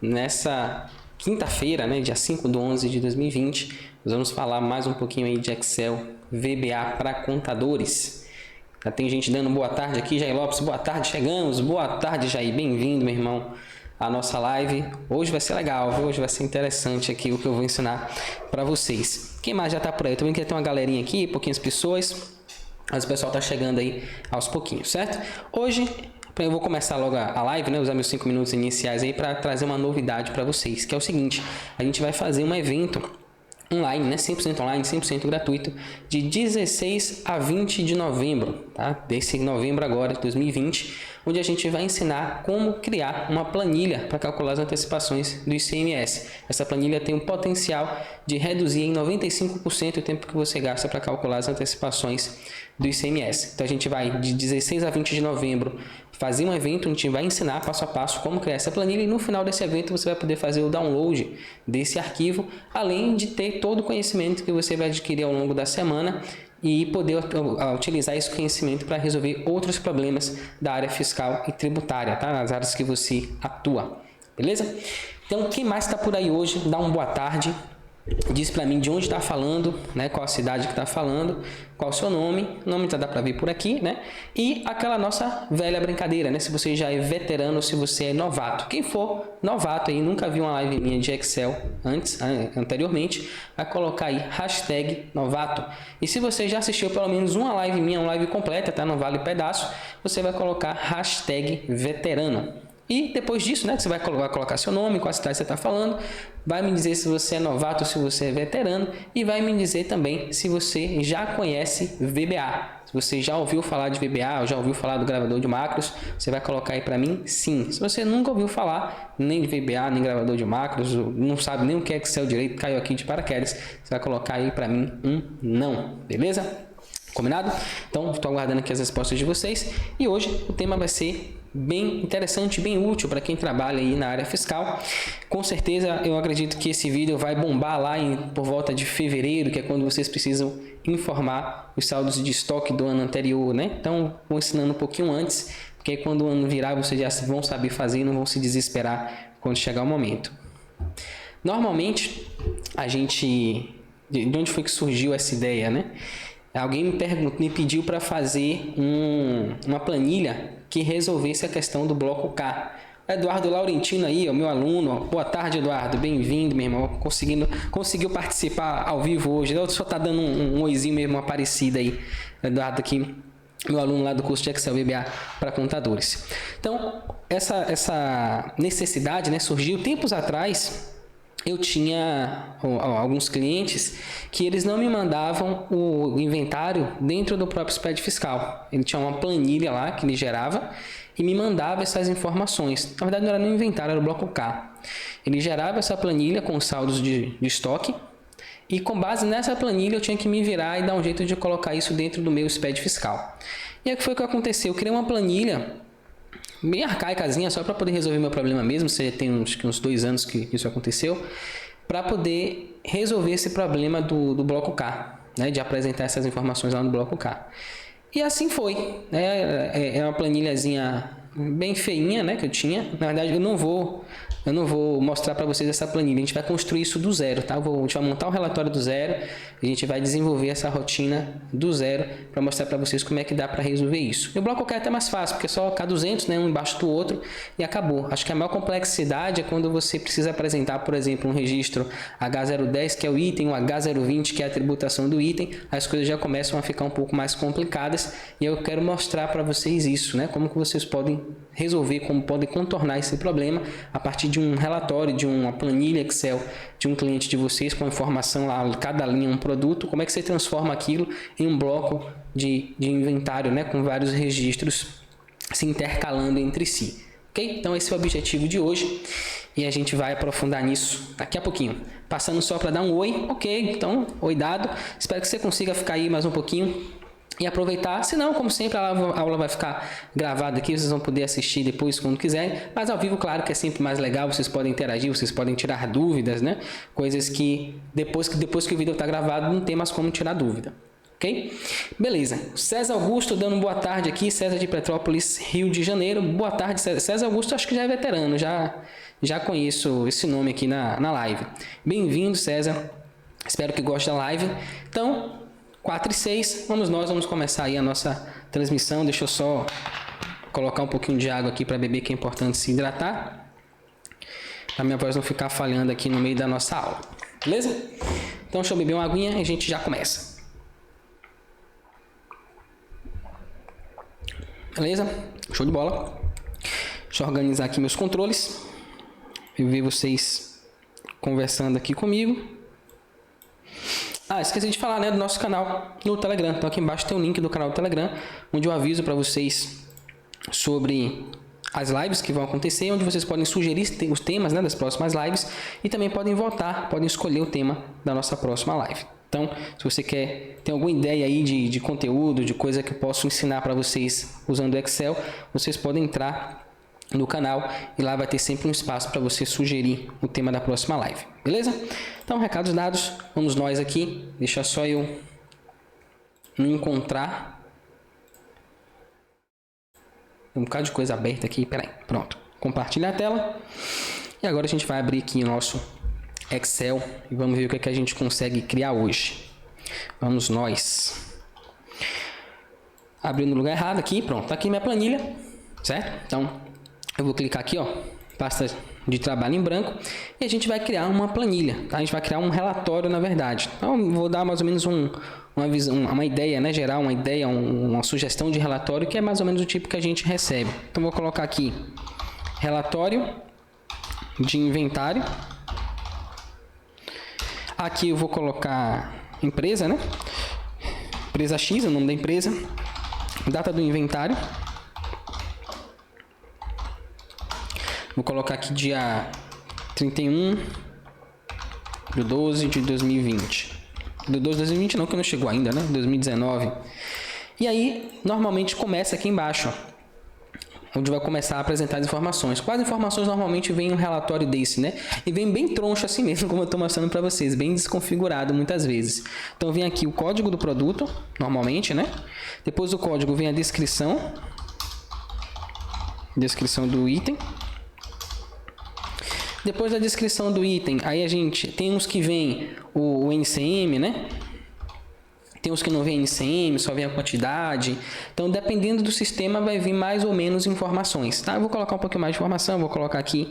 nessa quinta-feira, né, dia 5/11/2020, nós vamos falar mais um pouquinho aí de Excel VBA para contadores. Já tem gente dando boa tarde aqui, Jair Lopes, boa tarde, chegamos, boa tarde, Jair, bem-vindo, meu irmão, à nossa live. Hoje vai ser legal, viu? Hoje vai ser interessante aqui o que eu vou ensinar para vocês. Quem mais já está por aí? Eu também quero ter uma galerinha aqui, pouquinhas pessoas, mas o pessoal está chegando aí aos pouquinhos, certo? Hoje eu vou começar logo a live, né? Usar meus 5 minutos iniciais aí para trazer uma novidade para vocês, que é o seguinte: a gente vai fazer um evento online, né? 100% online, 100% gratuito, de 16 a 20 de novembro, tá? Desse novembro agora, de 2020, onde a gente vai ensinar como criar uma planilha para calcular as antecipações do ICMS. Essa planilha tem o potencial de reduzir em 95% o tempo que você gasta para calcular as antecipações do ICMS. Então a gente vai de 16 a 20 de novembro fazer um evento, a gente vai ensinar passo a passo como criar essa planilha, e no final desse evento você vai poder fazer o download desse arquivo, além de ter todo o conhecimento que você vai adquirir ao longo da semana e poder utilizar esse conhecimento para resolver outros problemas da área fiscal e tributária, tá? Nas áreas que você atua, beleza? Então, quem mais está por aí hoje, dá uma boa tarde. Diz para mim de onde está falando, né? Qual a cidade que está falando, qual o seu nome, o nome já dá para ver por aqui, né? E aquela nossa velha brincadeira, né? Se você já é veterano ou se você é novato. Quem for novato aí, nunca viu uma live minha de Excel anteriormente, vai colocar aí hashtag novato. E se você já assistiu pelo menos uma live minha, uma live completa, tá? Não vale pedaço, você vai colocar hashtag veterano. E depois disso, né, você vai colocar seu nome, qual cidade você está falando, vai me dizer se você é novato ou se você é veterano, e vai me dizer também se você já conhece VBA. Se você já ouviu falar de VBA ou já ouviu falar do gravador de macros, você vai colocar aí para mim sim. Se você nunca ouviu falar nem de VBA, nem gravador de macros, não sabe nem o que é Excel direito, caiu aqui de paraquedas, você vai colocar aí para mim um não, beleza? Combinado? Então, estou aguardando aqui as respostas de vocês, e hoje o tema vai ser bem interessante, bem útil para quem trabalha aí na área fiscal. Com certeza, eu acredito que esse vídeo vai bombar lá por volta de fevereiro, que é quando vocês precisam informar os saldos de estoque do ano anterior, né? Então, vou ensinando um pouquinho antes, porque aí quando o ano virar, vocês já vão saber fazer e não vão se desesperar quando chegar o momento. Normalmente, a gente... De onde foi que surgiu essa ideia, né? Alguém me pediu para fazer uma planilha que resolvesse a questão do bloco K. Eduardo Laurentino aí, meu aluno. Ó. Boa tarde, Eduardo. Bem-vindo, meu irmão. Conseguiu participar ao vivo hoje. Eu só tá dando um oizinho mesmo, uma parecida aí. Eduardo aqui, meu aluno lá do curso de Excel VBA para contadores. Então, essa necessidade, né, surgiu tempos atrás. Eu tinha alguns clientes que eles não me mandavam o inventário dentro do próprio SPED fiscal. Ele tinha uma planilha lá que ele gerava e me mandava essas informações. Na verdade, não era no inventário, era o bloco K. Ele gerava essa planilha com saldos de estoque, e com base nessa planilha eu tinha que me virar e dar um jeito de colocar isso dentro do meu SPED fiscal. E aí o que foi que aconteceu? Eu criei uma planilha bem arcaicazinha, só para poder resolver meu problema mesmo. Você tem uns 2 anos que isso aconteceu, para poder resolver esse problema do bloco K, né, de apresentar essas informações lá no bloco K. E assim foi, né? É uma planilhazinha bem feinha, né, que eu tinha. Na verdade, eu não vou mostrar para vocês essa planilha. A gente vai construir isso do zero, tá? A gente vai montar o relatório do zero, a gente vai desenvolver essa rotina do zero para mostrar para vocês como é que dá para resolver isso. E o bloco K é até mais fácil, porque é só K200, né, um embaixo do outro, e acabou. Acho que a maior complexidade é quando você precisa apresentar, por exemplo, um registro H010, que é o item, o H020, que é a tributação do item. As coisas já começam a ficar um pouco mais complicadas, e eu quero mostrar para vocês isso, né? Como que vocês podem resolver, como podem contornar esse problema a partir de um relatório, de uma planilha Excel de um cliente de vocês, com informação lá, cada linha um produto. Como é que você transforma aquilo em um bloco de inventário, né, com vários registros se intercalando entre si. Ok? Então esse é o objetivo de hoje, e a gente vai aprofundar nisso daqui a pouquinho. Passando só para dar um oi. Ok, então oi dado. Espero que você consiga ficar aí mais um pouquinho e aproveitar. Se não, como sempre, a aula vai ficar gravada aqui, vocês vão poder assistir depois quando quiserem, mas ao vivo, claro que é sempre mais legal, vocês podem interagir, vocês podem tirar dúvidas, né? Coisas que depois que o vídeo está gravado não tem mais como tirar dúvida. Ok? Beleza. César Augusto dando boa tarde aqui, César de Petrópolis, Rio de Janeiro. Boa tarde, César Augusto, acho que já é veterano, já já conheço esse nome aqui na live. Bem-vindo, César. Espero que goste da live. Então, 4 e 6, vamos começar aí a nossa transmissão. Deixa eu só colocar um pouquinho de água aqui para beber, que é importante se hidratar, para minha voz não ficar falhando aqui no meio da nossa aula. Beleza? Então, deixa eu beber uma aguinha e a gente já começa. Beleza? Show de bola. Deixa eu organizar aqui meus controles e ver vocês conversando aqui comigo. Esqueci de falar, né, do nosso canal no Telegram. Então aqui embaixo tem o link do canal do Telegram, onde eu aviso para vocês sobre as lives que vão acontecer, onde vocês podem sugerir os temas, né, das próximas lives e também podem votar, podem escolher o tema da nossa próxima live. Então, se você tem alguma ideia aí de conteúdo, de coisa que eu posso ensinar para vocês usando o Excel, vocês podem entrar no canal e lá vai ter sempre um espaço para você sugerir o tema da próxima live, beleza? Então, recados dados, vamos nós aqui. Deixa só eu me encontrar. Um bocado de coisa aberta aqui, peraí, pronto. Compartilhar a tela. E agora a gente vai abrir aqui o nosso Excel e vamos ver o que a gente consegue criar hoje. Vamos nós. Abrir no lugar errado aqui, pronto. Tá aqui minha planilha, certo? Então, eu vou clicar aqui, ó, pasta de trabalho em branco, e a gente vai criar uma planilha, tá? A gente vai criar um relatório, na verdade. Então, vou dar mais ou menos uma ideia, né, geral, uma sugestão de relatório, que é mais ou menos o tipo que a gente recebe. Então, vou colocar aqui relatório de inventário. Aqui eu vou colocar empresa, né? Empresa X, o nome da empresa. Data do inventário. Vou colocar aqui dia 31 de 12 de 2020. Do 12 de 2020 não, que não chegou ainda, né? 2019. E aí, normalmente começa aqui embaixo, ó, onde vai começar a apresentar as informações. Quais informações normalmente vem um relatório desse, né? E vem bem troncho assim mesmo, como eu estou mostrando para vocês, bem desconfigurado muitas vezes. Então vem aqui o código do produto, normalmente, né? Depois do código vem a descrição do item. Depois da descrição do item, aí a gente tem uns que vem o NCM, né? Tem uns que não vem NCM, só vem a quantidade. Então, dependendo do sistema, vai vir mais ou menos informações, tá? Eu vou colocar um pouquinho mais de informação, vou colocar aqui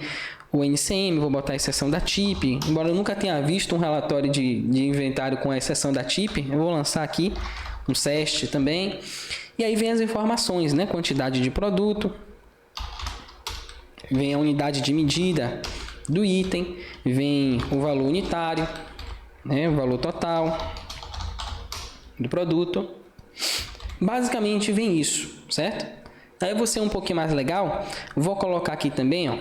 o NCM, vou botar a exceção da TIP. Embora eu nunca tenha visto um relatório de inventário com a exceção da TIP, eu vou lançar aqui um SEST também. E aí vem as informações, né? Quantidade de produto, vem a unidade de medida do item, vem o valor unitário, né? O valor total do produto. Basicamente vem isso, certo? Aí eu vou ser um pouquinho mais legal, vou colocar aqui também, ó,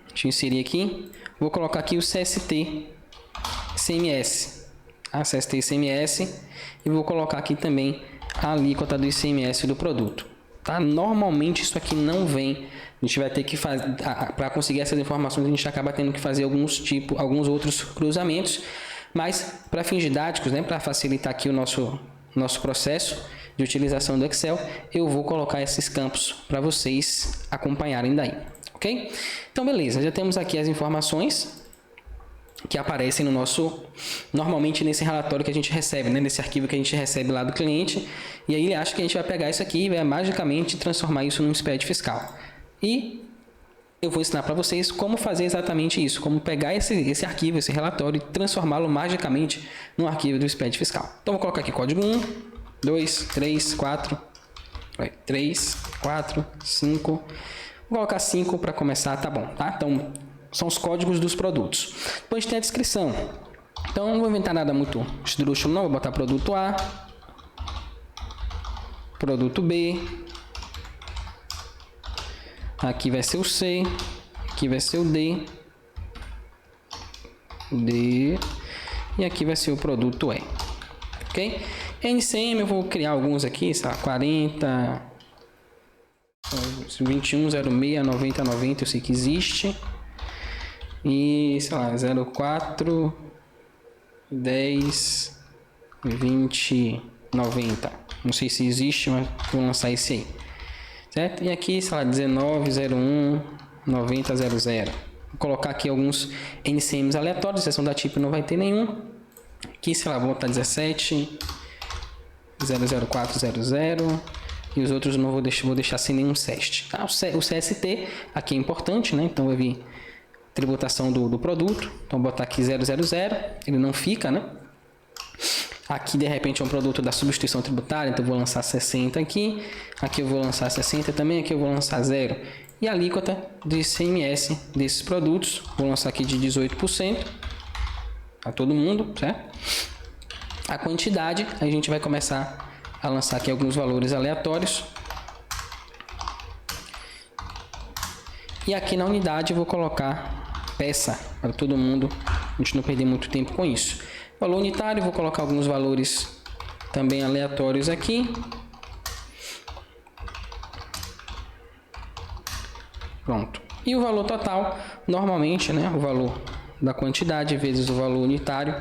deixa eu inserir aqui, vou colocar aqui o CST CMS, a CST CMS, e vou colocar aqui também a alíquota do ICMS do produto, tá? Normalmente isso aqui não vem, a gente vai ter que fazer, para conseguir essas informações a gente acaba tendo que fazer alguns outros cruzamentos, mas para fins didáticos, né, para facilitar aqui o nosso processo de utilização do Excel, eu vou colocar esses campos para vocês acompanharem daí, ok? Então, beleza, já temos aqui as informações que aparecem normalmente nesse relatório que a gente recebe, né, nesse arquivo que a gente recebe lá do cliente, e aí ele acha que a gente vai pegar isso aqui e vai magicamente transformar isso num SPED fiscal. E eu vou ensinar para vocês como fazer exatamente isso, como pegar esse arquivo, esse relatório e transformá-lo magicamente num arquivo do SPED fiscal. Então, vou colocar aqui código 1, 2, 3, 4, 5. Vou colocar 5 para começar, tá bom, tá? Então, são os códigos dos produtos. Depois tem a descrição. Então, não vou inventar nada muito esdrúxulo, não. Vou botar produto A, produto B. Aqui vai ser o C, aqui vai ser o D, e aqui vai ser o produto E, ok? NCM eu vou criar alguns aqui, sei lá, 40, 21, 06, 90, 90, eu sei que existe, e sei lá, 04, 10, 20, 90, não sei se existe, mas vou lançar esse aí. Certo? E aqui, sei lá, 19, 01, 9000. Vou colocar aqui alguns NCMs aleatórios, exceção da TIP não vai ter nenhum. Aqui, sei lá, vou botar 17 00400 e os outros eu não vou deixar sem nenhum CEST. Tá? O CST aqui é importante, né? Então vai vir tributação do produto. Então vou botar aqui 000, ele não fica, né? Aqui de repente é um produto da substituição tributária, então eu vou lançar 60 aqui. Aqui eu vou lançar 60 também, aqui eu vou lançar 0. E a alíquota de ICMS desses produtos, vou lançar aqui de 18% a todo mundo, certo? A quantidade, a gente vai começar a lançar aqui alguns valores aleatórios. E aqui na unidade eu vou colocar peça para todo mundo, a gente não perder muito tempo com isso. Valor unitário, vou colocar alguns valores também aleatórios aqui. Pronto. E o valor total, normalmente, né, o valor da quantidade vezes o valor unitário.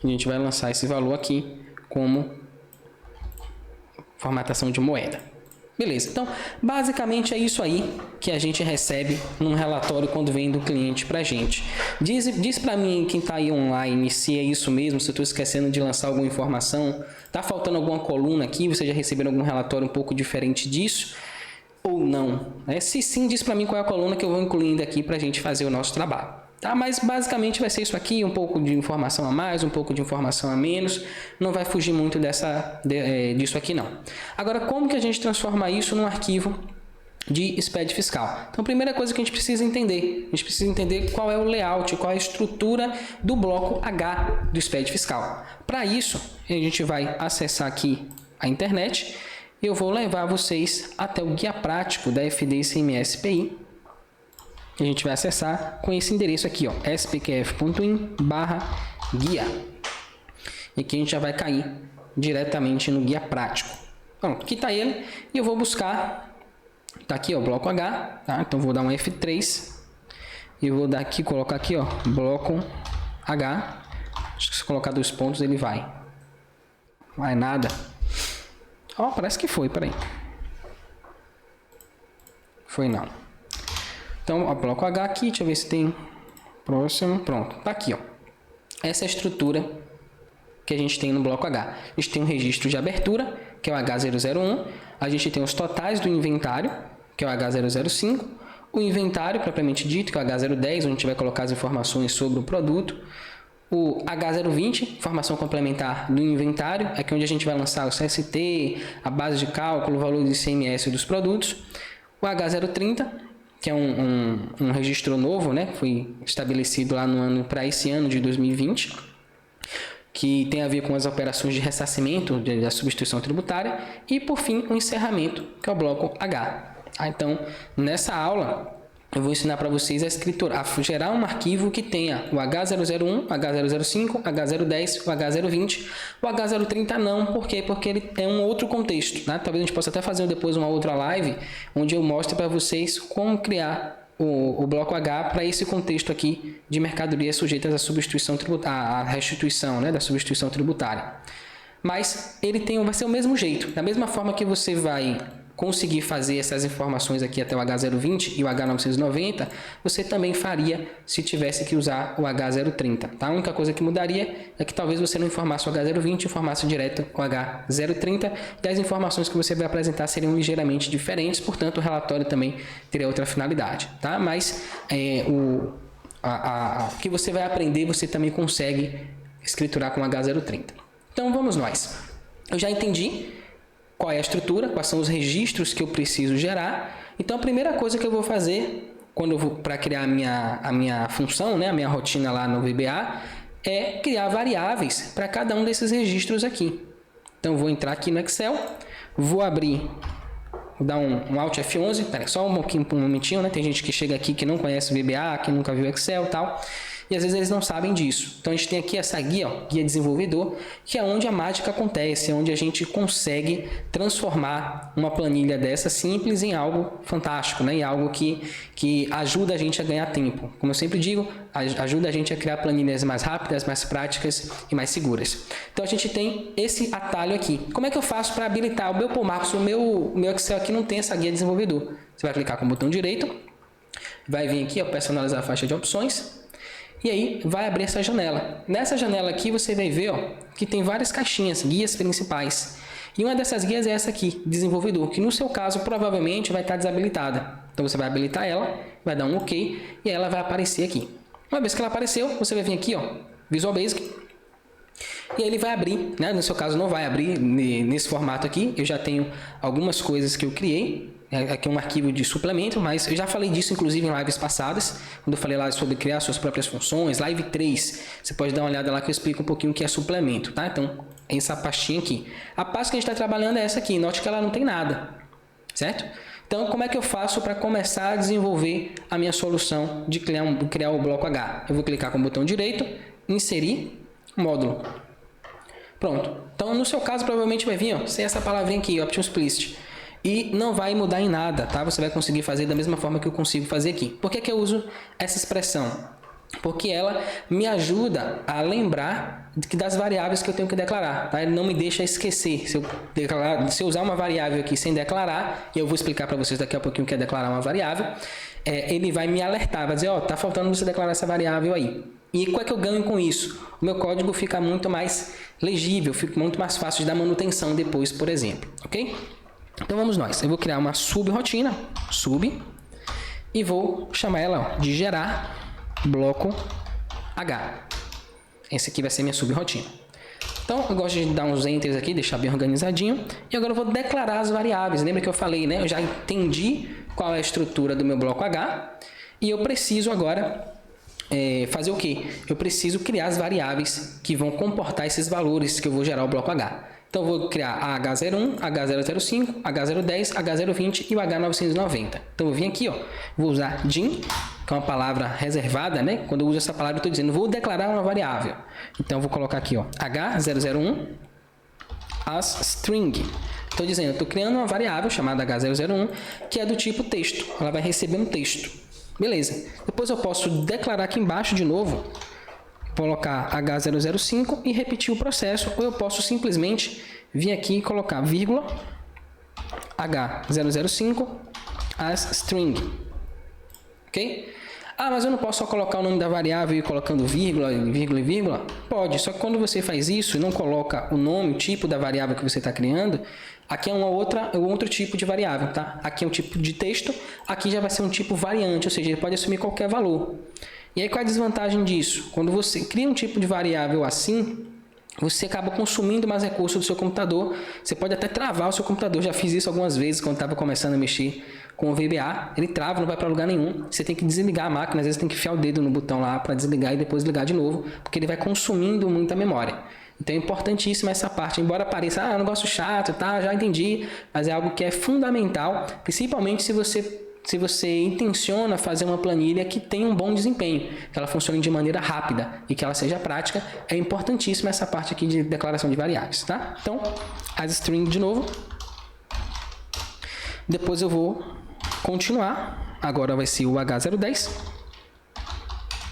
A gente vai lançar esse valor aqui como formatação de moeda. Beleza, então basicamente é isso aí que a gente recebe num relatório quando vem do cliente para a gente. Diz para mim, quem está aí online, se é isso mesmo, se eu estou esquecendo de lançar alguma informação, está faltando alguma coluna aqui, vocês já receberam algum relatório um pouco diferente disso ou não? Se sim, diz para mim qual é a coluna que eu vou incluindo aqui para a gente fazer o nosso trabalho. Tá? Mas basicamente vai ser isso aqui, um pouco de informação a mais, um pouco de informação a menos, não vai fugir muito disso aqui não. Agora, como que a gente transforma isso num arquivo de SPED fiscal? Então, a primeira coisa que a gente precisa entender qual é o layout, qual é a estrutura do bloco H do SPED fiscal. Para isso, a gente vai acessar aqui a internet e eu vou levar vocês até o guia prático da FD ICMS PI. A gente vai acessar com esse endereço aqui, ó, spqf.in/guia. E aqui a gente já vai cair diretamente no guia prático. Pronto, aqui está ele. E eu vou buscar, tá aqui, ó, bloco H, tá? Então vou dar um F3 e vou dar aqui, colocar aqui, ó, bloco H. Acho que se colocar 2 pontos ele vai. Vai nada. Ó, parece que foi, peraí. Foi não. Então, ó, bloco H aqui, deixa eu ver se tem próximo, pronto, tá aqui, ó. Essa é a estrutura que a gente tem no bloco H. A gente tem um registro de abertura, que é o H001, a gente tem os totais do inventário, que é o H005, o inventário propriamente dito, que é o H010, onde a gente vai colocar as informações sobre o produto, o H020, informação complementar do inventário, aqui onde a gente vai lançar o CST, a base de cálculo, o valor do ICMS dos produtos, o H030, que é um registro novo, né? Foi estabelecido lá para esse ano de 2020, que tem a ver com as operações de ressarcimento da substituição tributária e, por fim, o encerramento, que é o bloco H. Então, nessa aula, eu vou ensinar para vocês a gerar um arquivo que tenha o H001, H005, H010, o H020. O H030 não, por quê? Porque ele é um outro contexto, né? Talvez a gente possa até fazer depois uma outra live, onde eu mostre para vocês como criar o bloco H para esse contexto aqui de mercadorias sujeitas à substituição tributária, à restituição, né, da substituição tributária. Mas ele vai ser o mesmo jeito, da mesma forma que você vai conseguir fazer essas informações aqui até o H020 e o H990, você também faria se tivesse que usar o H030. Tá? A única coisa que mudaria é que talvez você não informasse o H020, informasse direto o H030, e as informações que você vai apresentar seriam ligeiramente diferentes, portanto o relatório também teria outra finalidade. Tá? Mas o que você vai aprender, você também consegue escriturar com o H030. Então vamos nós. Eu já entendi qual é a estrutura, quais são os registros que eu preciso gerar. Então, a primeira coisa que eu vou fazer para criar a minha função, né, a minha rotina lá no VBA, é criar variáveis para cada um desses registros aqui. Então, vou entrar aqui no Excel, vou abrir, vou dar um Alt F11, pera, só um momentinho, né? Tem gente que chega aqui que não conhece o VBA, que nunca viu Excel e tal. E às vezes eles não sabem disso. Então a gente tem aqui essa guia, ó, guia desenvolvedor, que é onde a mágica acontece, é onde a gente consegue transformar uma planilha dessa simples em algo fantástico, né? Em algo que ajuda a gente a ganhar tempo. Como eu sempre digo, ajuda a gente a criar planilhas mais rápidas, mais práticas e mais seguras. Então a gente tem esse atalho aqui. Como é que eu faço para habilitar o meu Marcos? O meu Excel aqui não tem essa guia desenvolvedor. Você vai clicar com o botão direito, vai vir aqui, ó, personalizar a faixa de opções, e aí vai abrir essa janela. Nessa janela aqui você vai ver, ó, que tem várias caixinhas, guias principais. E uma dessas guias é essa aqui, desenvolvedor, que no seu caso provavelmente vai estar desabilitada. Então você vai habilitar ela, vai dar um OK e ela vai aparecer aqui. Uma vez que ela apareceu, você vai vir aqui, ó, Visual Basic, e aí ele vai abrir, né? No seu caso não vai abrir nesse formato aqui. Eu já tenho algumas coisas que eu criei. Aqui é um arquivo de suplemento, mas eu já falei disso inclusive em lives passadas, quando eu falei lá sobre criar suas próprias funções, live 3, você pode dar uma olhada lá que eu explico um pouquinho o que é suplemento, tá? Então, essa pastinha aqui. A pasta que a gente está trabalhando é essa aqui, note que ela não tem nada, certo? Então, como é que eu faço para começar a desenvolver a minha solução de criar o bloco H? Eu vou clicar com o botão direito, inserir módulo. Pronto. Então, no seu caso, provavelmente vai vir, ó, sem essa palavrinha aqui, Option Explicit. E não vai mudar em nada, tá? Você vai conseguir fazer da mesma forma que eu consigo fazer aqui. Por que que eu uso essa expressão? Porque ela me ajuda a lembrar das variáveis que eu tenho que declarar, tá? Ele não me deixa esquecer. Se eu usar uma variável aqui sem declarar, e eu vou explicar para vocês daqui a pouquinho o que é declarar uma variável, ele vai me alertar, vai dizer, ó, tá faltando você declarar essa variável aí. E qual é que eu ganho com isso? O meu código fica muito mais legível, fica muito mais fácil de dar manutenção depois, por exemplo, ok? Então vamos nós. Eu vou criar uma subrotina, sub, e vou chamar ela, ó, de gerar bloco H. Esse aqui vai ser minha subrotina. Então eu gosto de dar uns enters aqui, deixar bem organizadinho. E agora eu vou declarar as variáveis. Lembra que eu falei, né? Eu já entendi qual é a estrutura do meu bloco H. E eu preciso agora fazer o quê? Eu preciso criar as variáveis que vão comportar esses valores que eu vou gerar o bloco H. Então, eu vou criar a H01, H005, H010, H020 e o H990. Então, eu vim aqui, ó, vou usar DIN, que é uma palavra reservada, né? Quando eu uso essa palavra, eu estou dizendo, vou declarar uma variável. Então, eu vou colocar aqui, ó, H001 as string. Estou dizendo, estou criando uma variável chamada H001, que é do tipo texto. Ela vai receber um texto. Beleza. Depois eu posso declarar aqui embaixo de novo, colocar H005 e repetir o processo, ou eu posso simplesmente vir aqui e colocar vírgula H005 as string, ok? Ah, mas eu não posso só colocar o nome da variável e ir colocando vírgula, vírgula e vírgula? Pode, só que quando você faz isso e não coloca o nome, o tipo da variável que você está criando, aqui é um outro tipo de variável, tá? Aqui é um tipo de texto, aqui já vai ser um tipo variante, ou seja, ele pode assumir qualquer valor. E aí qual é a desvantagem disso? Quando você cria um tipo de variável assim, você acaba consumindo mais recursos do seu computador. Você pode até travar o seu computador. Já fiz isso algumas vezes quando estava começando a mexer com o VBA. Ele trava, não vai para lugar nenhum. Você tem que desligar a máquina, às vezes tem que enfiar o dedo no botão lá para desligar e depois ligar de novo, porque ele vai consumindo muita memória. Então é importantíssima essa parte, embora pareça, é um negócio chato, tá, já entendi, mas é algo que é fundamental, principalmente se você intenciona fazer uma planilha que tenha um bom desempenho, que ela funcione de maneira rápida e que ela seja prática, é importantíssima essa parte aqui de declaração de variáveis, tá? Então, as string de novo. Depois eu vou continuar, agora vai ser o H010,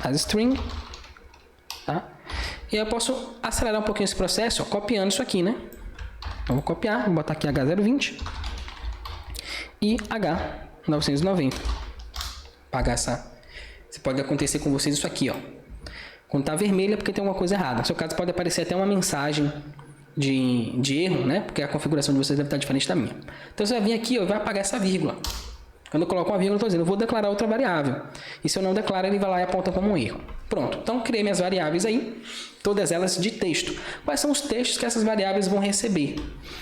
as string, tá? E eu posso acelerar um pouquinho esse processo, ó, copiando isso aqui, né? Eu vou copiar, vou botar aqui H020 e H990. Pagar essa. Se pode acontecer com vocês isso aqui, ó. Quando tá vermelho é porque tem alguma coisa errada. No seu caso pode aparecer até uma mensagem de erro, né? Porque a configuração de vocês deve estar diferente da minha. Então você vai vir aqui, ó, e vai apagar essa vírgula. Quando eu coloco uma vírgula, eu estou dizendo, eu vou declarar outra variável. E se eu não declaro, ele vai lá e aponta como um erro. Pronto. Então, criei minhas variáveis aí, todas elas de texto. Quais são os textos que essas variáveis vão receber?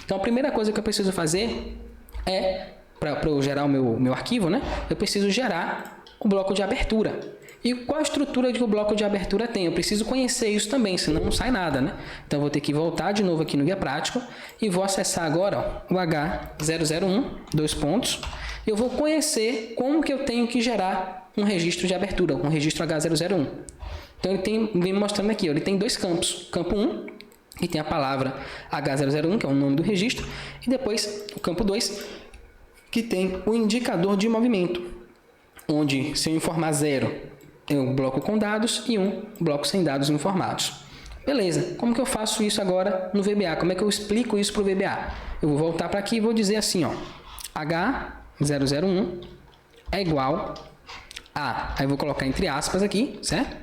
Então, a primeira coisa que eu preciso fazer é, para eu gerar o meu arquivo, né? Eu preciso gerar o bloco de abertura. E qual a estrutura que o bloco de abertura tem? Eu preciso conhecer isso também, senão não sai nada, né? Então, eu vou ter que voltar de novo aqui no Guia Prático e vou acessar agora, ó, o H001, dois pontos. Eu vou conhecer como que eu tenho que gerar um registro de abertura, um registro H001. Então, ele vem me mostrando aqui, ó, ele tem dois campos. Campo 1, que tem a palavra H001, que é o nome do registro, e depois o campo 2, que tem o indicador de movimento, onde se eu informar 0, é um bloco com dados e um bloco sem dados informados. Beleza, como que eu faço isso agora no VBA? Como é que eu explico isso para o VBA? Eu vou voltar para aqui e vou dizer assim, ó, H001 é igual a... Aí eu vou colocar entre aspas aqui, certo?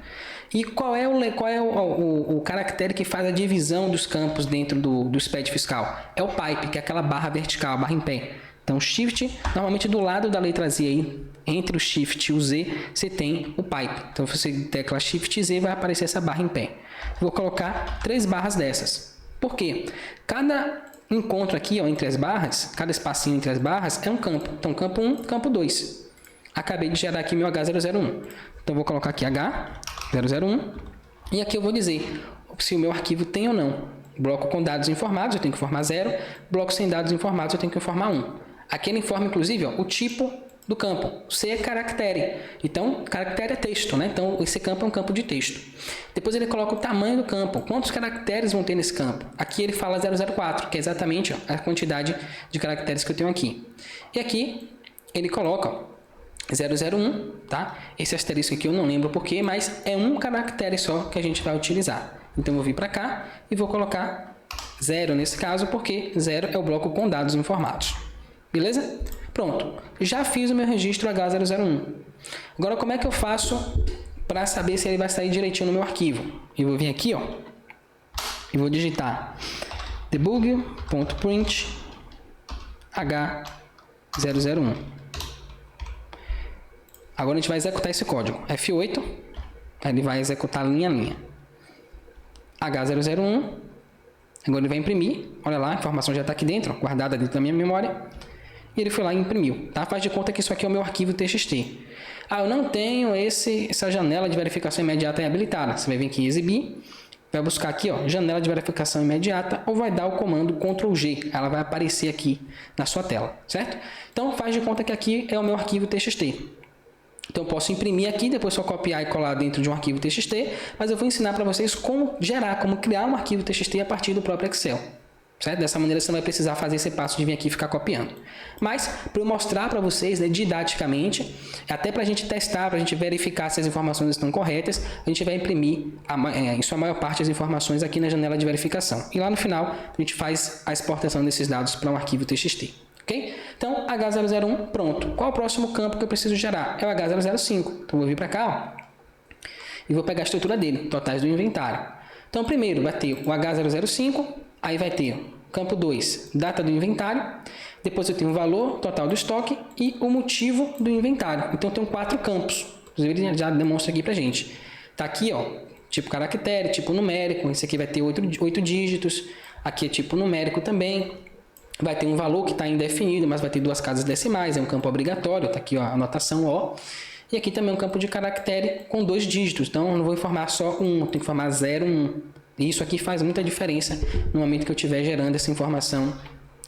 E qual é o caractere que faz a divisão dos campos dentro do SPED fiscal? É o pipe, que é aquela barra vertical, a barra em pé. Então, shift, normalmente do lado da letra Z aí, entre o shift e o Z, você tem o pipe. Então, se você tecla shift Z, vai aparecer essa barra em pé. Vou colocar 3 barras dessas. Por quê? Cada encontro aqui, ó, entre as barras, cada espacinho entre as barras é um campo. Então, campo 1, campo 2. Acabei de gerar aqui meu H001. Então, vou colocar aqui H001. E aqui eu vou dizer se o meu arquivo tem ou não. Bloco com dados informados, eu tenho que informar 0. Bloco sem dados informados, eu tenho que informar 1. Aqui ele informa, inclusive, ó, o tipo do campo. C é caractere. Então, caractere é texto, né? Então, esse campo é um campo de texto. Depois ele coloca o tamanho do campo. Quantos caracteres vão ter nesse campo? Aqui ele fala 004, que é exatamente, ó, a quantidade de caracteres que eu tenho aqui. E aqui ele coloca, ó, 001, tá? Esse asterisco aqui eu não lembro porquê, mas é um caractere só que a gente vai utilizar. Então, eu vou vir para cá e vou colocar 0 nesse caso, porque 0 é o bloco com dados informados. Beleza? Pronto. Já fiz o meu registro H001. Agora, como é que eu faço para saber se ele vai sair direitinho no meu arquivo? Eu vou vir aqui, ó, e vou digitar debug.print H001. Agora a gente vai executar esse código. F8, ele vai executar linha a linha. H001, agora ele vai imprimir. Olha lá, a informação já está aqui dentro, guardada dentro da minha memória. E ele foi lá e imprimiu, tá? Faz de conta que isso aqui é o meu arquivo TXT. Ah, eu não tenho essa janela de verificação imediata habilitada. Você vai vir aqui em exibir, vai buscar aqui, ó, janela de verificação imediata, ou vai dar o comando Ctrl G. Ela vai aparecer aqui na sua tela, certo? Então, faz de conta que aqui é o meu arquivo TXT. Então, eu posso imprimir aqui, depois só copiar e colar dentro de um arquivo TXT, mas eu vou ensinar para vocês como gerar, como criar um arquivo TXT a partir do próprio Excel. Certo? Dessa maneira você não vai precisar fazer esse passo de vir aqui e ficar copiando. Mas, para eu mostrar para vocês, né, didaticamente, até para a gente testar, para a gente verificar se as informações estão corretas, a gente vai imprimir, em sua maior parte, as informações aqui na janela de verificação. E lá no final, a gente faz a exportação desses dados para um arquivo TXT. Ok? Então, H001, pronto. Qual é o próximo campo que eu preciso gerar? É o H005. Então, eu vou vir para cá, ó, e vou pegar a estrutura dele, totais do inventário. Então, primeiro vai ter o H005, aí vai ter campo 2, data do inventário, depois eu tenho o valor total do estoque e o motivo do inventário. Então, eu tenho 4 campos. Inclusive, ele já demonstra aqui pra gente. Tá aqui, ó, tipo caractere, tipo numérico, esse aqui vai ter 8 dígitos, aqui é tipo numérico também. Vai ter um valor que está indefinido, mas vai ter 2 casas decimais, é um campo obrigatório, tá aqui, ó, a anotação O. E aqui também é um campo de caractere com 2 dígitos, então eu não vou informar só 1, eu tenho que informar 0, 1. E isso aqui faz muita diferença no momento que eu estiver gerando essa informação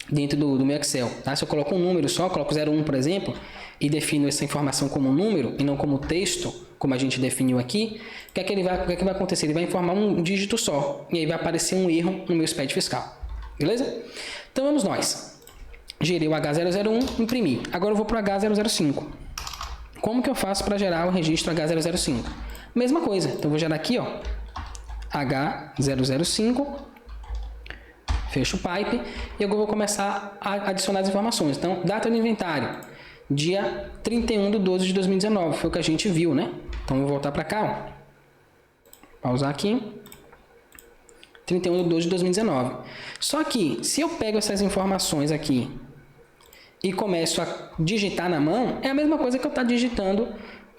dentro do meu Excel. Tá? Se eu coloco um número só, coloco 01, por exemplo, e defino essa informação como um número e não como texto, como a gente definiu aqui, o que é que vai acontecer? Ele vai informar um dígito só, e aí vai aparecer um erro no meu SPED fiscal. Beleza? Então vamos nós. Gerei o H001, imprimi. Agora eu vou para o H005. Como que eu faço para gerar o registro H005? Mesma coisa. Então eu vou gerar aqui, ó, H005, fecho o pipe, e agora eu vou começar a adicionar as informações. Então, data do inventário, dia 31/12/2019, foi o que a gente viu, né? Então, eu vou voltar para cá, ó. Pausar aqui. 31/12/2019. Só que, se eu pego essas informações aqui e começo a digitar na mão, é a mesma coisa que eu estar digitando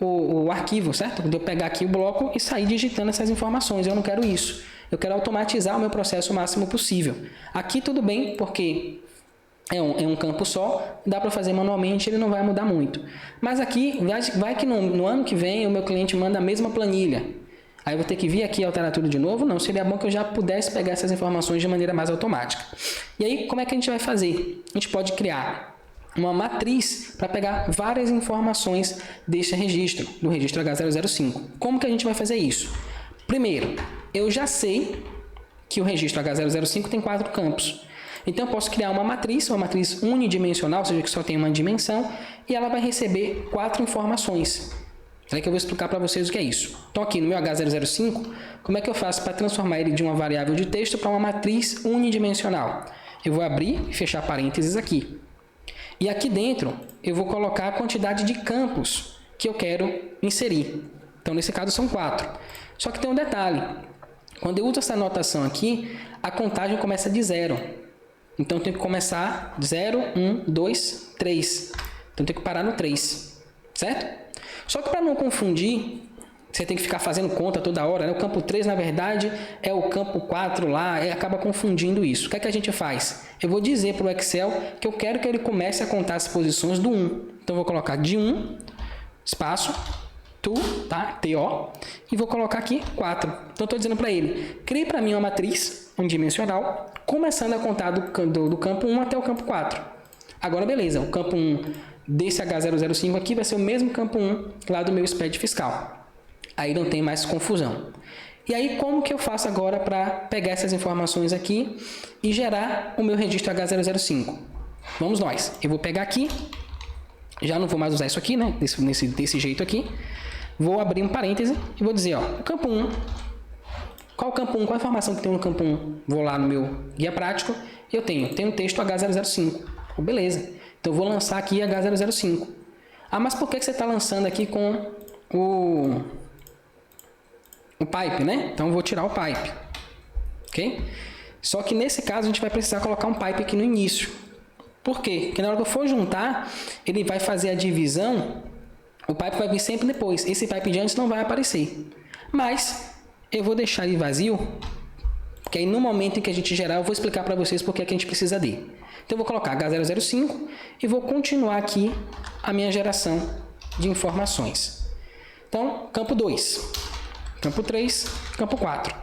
o arquivo, certo? De eu pegar aqui o bloco e sair digitando essas informações. Eu não quero isso. Eu quero automatizar o meu processo o máximo possível. Aqui tudo bem, porque é um campo só, dá para fazer manualmente, ele não vai mudar muito. Mas aqui, vai que no ano que vem o meu cliente manda a mesma planilha. Aí eu vou ter que vir aqui e alterar tudo de novo? Não, seria bom que eu já pudesse pegar essas informações de maneira mais automática. E aí, como é que a gente vai fazer? A gente pode criar uma matriz para pegar várias informações deste registro, do registro H005. Como que a gente vai fazer isso? Primeiro, eu já sei que o registro H005 tem 4 campos. Então, eu posso criar uma matriz unidimensional, ou seja, que só tem uma dimensão, e ela vai receber 4 informações. É que eu vou explicar para vocês o que é isso. Então, aqui no meu H005, como é que eu faço para transformar ele de uma variável de texto para uma matriz unidimensional? Eu vou abrir e fechar parênteses aqui. E aqui dentro eu vou colocar a quantidade de campos que eu quero inserir. Então, nesse caso, são 4. Só que tem um detalhe. Quando eu uso essa notação aqui, a contagem começa de 0. Então, eu tenho que começar 0, 1, 2, 3. Então, eu tenho que parar no 3. Certo? Só que para não confundir, você tem que ficar fazendo conta toda hora, né? O campo 3, na verdade, é o campo 4 lá, e acaba confundindo isso. O que é que a gente faz? Eu vou dizer para o Excel que eu quero que ele comece a contar as posições do 1. Então, eu vou colocar de 1, espaço, to, tá? TO, e vou colocar aqui 4. Então, estou dizendo para ele, crie para mim uma matriz unidimensional, começando a contar do campo 1 até o campo 4. Agora, beleza, o campo 1 desse H005 aqui vai ser o mesmo campo 1 lá do meu SPED fiscal. Aí não tem mais confusão. E aí, como que eu faço agora para pegar essas informações aqui e gerar o meu registro H005? Vamos nós. Eu vou pegar aqui, já não vou mais usar isso aqui, né? Desse jeito aqui. Vou abrir um parêntese e vou dizer, ó, o campo 1. Qual o campo 1? Qual a informação que tem no campo 1? Vou lá no meu guia prático. Eu tenho um texto H005. Oh, beleza. Então, eu vou lançar aqui H005. Ah, mas por que você está lançando aqui com o pipe, né? Então, eu vou tirar o pipe. Ok? Só que nesse caso, a gente vai precisar colocar um pipe aqui no início. Por quê? Porque na hora que eu for juntar, ele vai fazer a divisão, o pipe vai vir sempre depois. Esse pipe de antes não vai aparecer. Mas, eu vou deixar ele vazio, porque aí no momento em que a gente gerar, eu vou explicar para vocês por que a gente precisa dele. Então, eu vou colocar H005 e vou continuar aqui a minha geração de informações. Então, campo 2, campo 3, campo 4.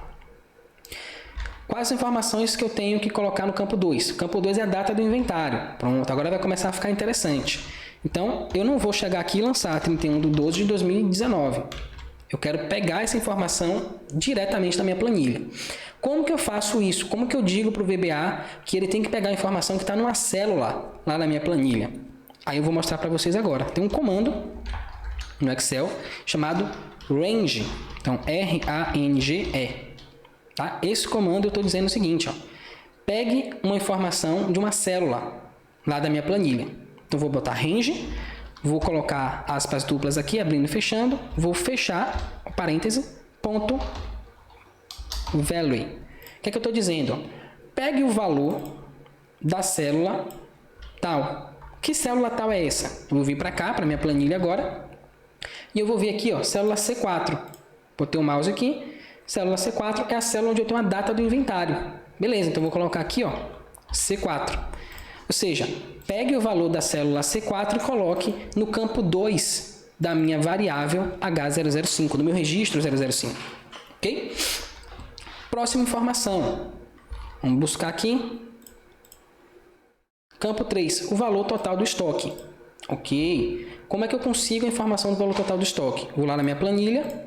Quais as informações que eu tenho que colocar no campo 2? Campo 2 é a data do inventário. Pronto, agora vai começar a ficar interessante. Então, eu não vou chegar aqui e lançar 31/12/2019. Eu quero pegar essa informação diretamente da minha planilha. Como que eu faço isso? Como que eu digo para o VBA que ele tem que pegar a informação que está numa célula lá na minha planilha? Aí eu vou mostrar para vocês agora. Tem um comando no Excel chamado range. Então, R-A-N-G-E. Tá? Esse comando eu estou dizendo o seguinte, ó. Pegue uma informação de uma célula lá da minha planilha. Então, vou botar range, vou colocar aspas duplas aqui, abrindo e fechando, vou fechar o parêntese, ponto, value. O que é que eu estou dizendo? Pegue o valor da célula tal. Que célula tal é essa? Eu vou vir para cá, para minha planilha agora, e eu vou ver aqui, ó, célula C4. Botei o mouse aqui, célula C4 é a célula onde eu tenho a data do inventário. Beleza, então eu vou colocar aqui, ó, C4. Ou seja, pegue o valor da célula C4 e coloque no campo 2 da minha variável H005, do meu registro 005. Ok? Próxima informação. Vamos buscar aqui. Campo 3, o valor total do estoque. Ok. Como é que eu consigo a informação do valor total do estoque? Vou lá na minha planilha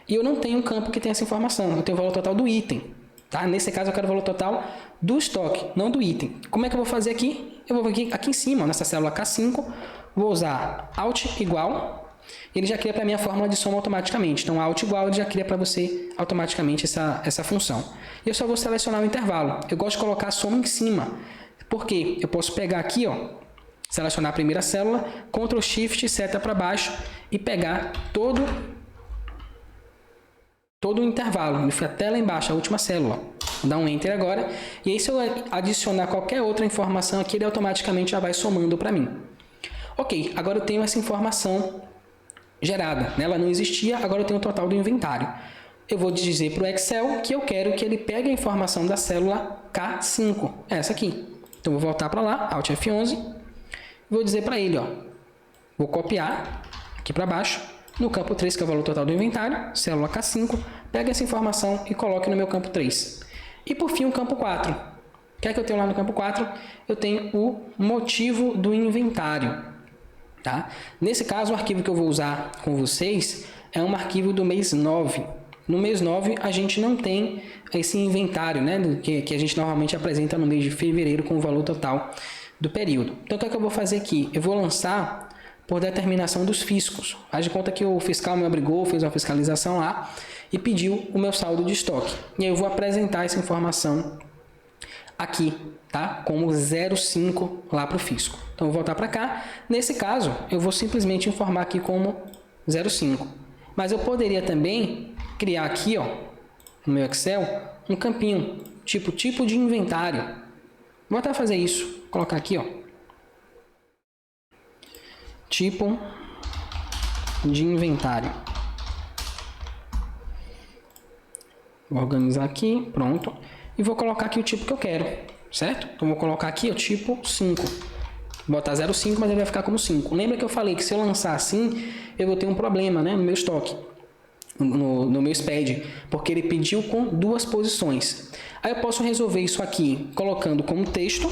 e eu não tenho um campo que tenha essa informação. Eu tenho o valor total do item. Tá? Nesse caso, eu quero o valor total do estoque, não do item. Como é que eu vou fazer aqui? Eu vou aqui em cima, nessa célula K5, vou usar Alt igual. Ele já cria para mim a fórmula de soma automaticamente. Então, Alt igual, ele já cria para você automaticamente essa função. E eu só vou selecionar o intervalo. Eu gosto de colocar a soma em cima. Por quê? Eu posso pegar aqui, ó, selecionar a primeira célula, Ctrl Shift, seta para baixo e pegar todo o intervalo. Ele fica até lá embaixo, a última célula. Vou dar um Enter agora. E aí, se eu adicionar qualquer outra informação aqui, ele automaticamente já vai somando para mim. Ok, agora eu tenho essa informação gerada, né? Ela não existia, agora eu tenho o total do inventário. Eu vou dizer para o Excel que eu quero que ele pegue a informação da célula K5, essa aqui. Então, vou voltar para lá, Alt F11, vou dizer para ele, ó, vou copiar aqui para baixo, no campo 3, que é o valor total do inventário, célula K5, pega essa informação e coloque no meu campo 3. E por fim, o campo 4. O que é que eu tenho lá no campo 4? Eu tenho o motivo do inventário. Tá? Nesse caso, o arquivo que eu vou usar com vocês é um arquivo do mês 9. No mês 9, a gente não tem esse inventário, né, que a gente normalmente apresenta no mês de fevereiro com o valor total do período. Então, o que é que eu vou fazer aqui? Eu vou lançar por determinação dos fiscos. Faz de conta que o fiscal me obrigou, fez uma fiscalização lá e pediu o meu saldo de estoque. E aí eu vou apresentar essa informação aqui, tá? Como 05 lá para o fisco. Então, eu vou voltar para cá. Nesse caso, eu vou simplesmente informar aqui como 05. Mas eu poderia também criar aqui, ó, no meu Excel, um campinho, tipo de inventário. Vou voltar a fazer isso. Vou colocar aqui, ó, tipo de inventário. Vou organizar aqui, pronto. E vou colocar aqui o tipo que eu quero, certo? Então, vou colocar aqui o tipo 5. Vou botar 05, mas ele vai ficar como 5. Lembra que eu falei que se eu lançar assim, eu vou ter um problema, né, no meu estoque, no meu SPED, porque ele pediu com 2 posições. Aí eu posso resolver isso aqui colocando como texto.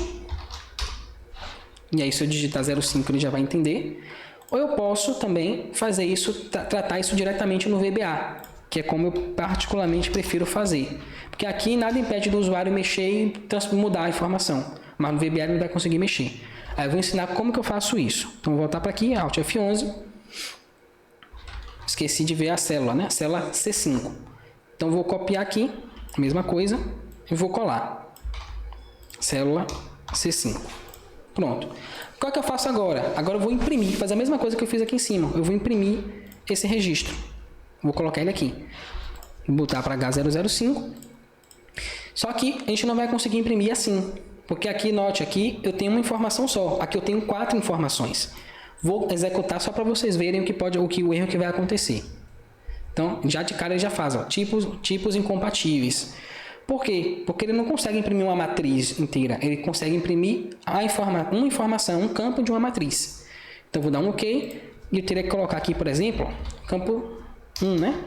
E aí, se eu digitar 05, ele já vai entender. Ou eu posso também fazer isso, tratar isso diretamente no VBA, que é como eu particularmente prefiro fazer. Porque aqui nada impede do usuário mexer e mudar a informação, mas no VBA ele não vai conseguir mexer. Aí eu vou ensinar como que eu faço isso. Então, vou voltar para aqui, Alt F11. Esqueci de ver a célula, né? Célula C5. Então, vou copiar aqui, mesma coisa, e vou colar. Célula C5. Pronto. Qual que eu faço agora? Agora eu vou imprimir, fazer a mesma coisa que eu fiz aqui em cima. Eu vou imprimir esse registro. Vou colocar ele aqui. Vou botar para H005. Só que a gente não vai conseguir imprimir assim. Porque aqui, note, aqui eu tenho uma informação só. Aqui eu tenho 4 informações. Vou executar só para vocês verem o erro que vai acontecer. Então, já de cara ele já faz, ó, tipos incompatíveis. Por quê? Porque ele não consegue imprimir uma matriz inteira. Ele consegue imprimir uma informação, um campo de uma matriz. Então, vou dar um OK. E eu teria que colocar aqui, por exemplo, campo 1, né?